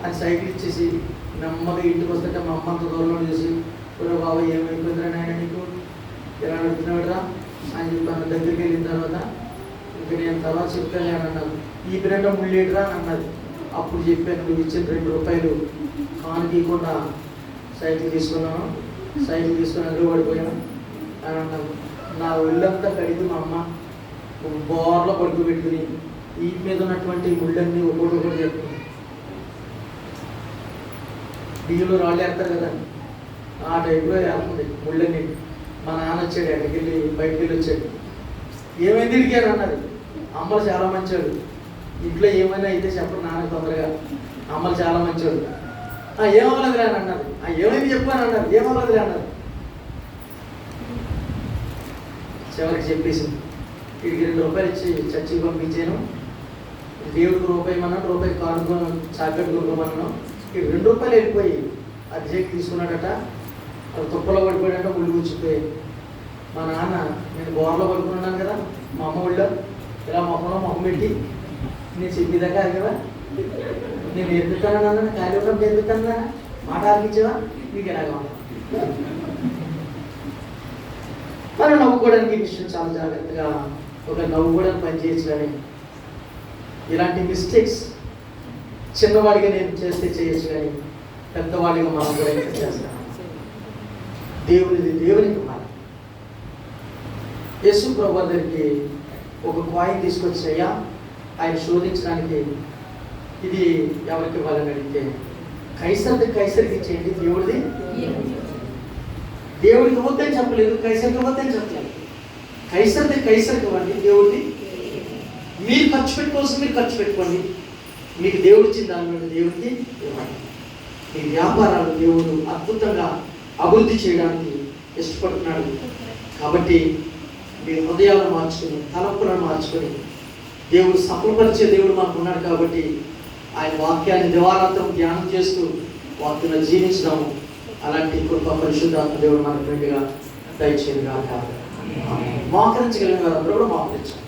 అని సైకిల్ ఇచ్చేసి నెమ్మదిగా ఇంటికి వస్తుంటే మా అమ్మ అంత దూరంలో చూసి కూడా బాబా ఏమైపోయిందిరా నాయన నీకు ఇలా నడుపుతున్నాడురా అని చెప్పి దగ్గరికి వెళ్ళిన తర్వాత ఇంకా నేను తర్వాత చెప్తాను అని అన్నాను. ఈ బ్రెండ ముళ్ళేడురా అని అన్నది. అప్పుడు చెప్పాను, నువ్వు ఇచ్చిన 2 రూపాయలు కానుకీయకుండా సైకిల్ తీసుకున్నాను, సైకిల్ తీసుకుని అడుగు పడిపోయాను అని అన్నాను. నా ఒళ్ళంతా కడిగి మా అమ్మ బోర్లో పడుకోబెట్టుకుని ఈ మీద ఉన్నటువంటి ముళ్ళన్నీ ఒక్కొక్కటి చెప్తుంది. బియ్యంలో రాళ్ళు వేస్తారు కదా, ఆ టైప్లో వేస్తుంది ముళ్ళని. మా నాన్న వచ్చాడు, ఎక్కడికి వెళ్ళి బయటికి వెళ్ళి వచ్చాడు. ఏమైంది ఇడికి అని అన్నది. అమ్మలు చాలా మంచోడు, ఇంట్లో ఏమైనా అయితే చెప్పరు నాన్నకు తొందరగా. అమ్మలు చాలా మంచోడు. ఏమవ్వలేదురా అని అన్నది. ఏమైంది చెప్పాను అన్నది. ఏమవ్వలేదురా అన్నది. చివరికి చెప్పేసింది, వీడికి 2 రూపాయలు ఇచ్చి చర్చికి పంపించాను, దేవుడికి రూపాయి ఇమ్మన్నాను, రూపాయి కానుకో చాక్లెట్ కొనుక్కోమన్నాను. ఈ 2 రూపాయలు వెళ్ళిపోయి అర్జెంట్ తీసుకున్నాడట. అది తుప్పలో పడిపోయాడట, ముళ్ళు కూర్చిపోయి. మా నాన్న నేను బోర్లో పడుకున్నాను కదా, మా అమ్మ ఒళ్ళో ఇలా మొహం పెట్టి నేను చెప్పేదాకా అడిగావా, నేను నేర్పుతాను అన్న కార్యక్రమం నేర్పుతాను మాట ఆర్గించావా, నీకు ఎలాగా ఉన్నా. మనం నవ్వుకోవడానికి ఈ విషయం చాలా జాగ్రత్తగా ఒక నవ్వుకోవడానికి పనిచేయచ్చు. కానీ ఇలాంటి మిస్టేక్స్ చిన్నవాడిగా నేను చేస్తే చేయొచ్చు, కానీ పెద్దవాడిగా మనం కూడా ఇంకా చేస్తాం. దేవునికి మాట. యేసు ప్రభు దగ్గరికి ఒక కాయిన్ తీసుకొచ్చాయ్యా ఆయన శోధించడానికి, ఇది ఎవరికి ఇవ్వాలని అడిగితే కైసరికి ఇచ్చేయండి, దేవుడికి ఇవ్వద్దని చెప్పలేదు, కైసరికి ఇవ్వద్దని చెప్పలేదు. కైసరికి ఇవ్వండి, దేవుడిది మీరు ఖర్చు పెట్టుకోవాల్సి మీరు ఖర్చు పెట్టుకోండి, మీకు దేవుడు ఇచ్చిన దాని నుండి దేవుడికి ఇవ్వండి. మీ వ్యాపారాలు దేవుడు అద్భుతంగా అభివృద్ధి చేయడానికి ఇష్టపడుతున్నాడు. కాబట్టి మీ హృదయాలను మార్చుకుని తలంపులను మార్చుకొని దేవుడు సఫలపరిచే దేవుడు మనకు ఉన్నాడు. కాబట్టి ఆయన వాక్యాన్ని దివారాత్రం ధ్యానం చేస్తూ వాక్యంలో జీవించడము, అలాంటి కృప పరిశుద్ధాత్మ దేవుడు మనకు వెంటగా దయచేయను కాక. మోకరించగలిగిన వారందరూ కూడా మోకరించాలి.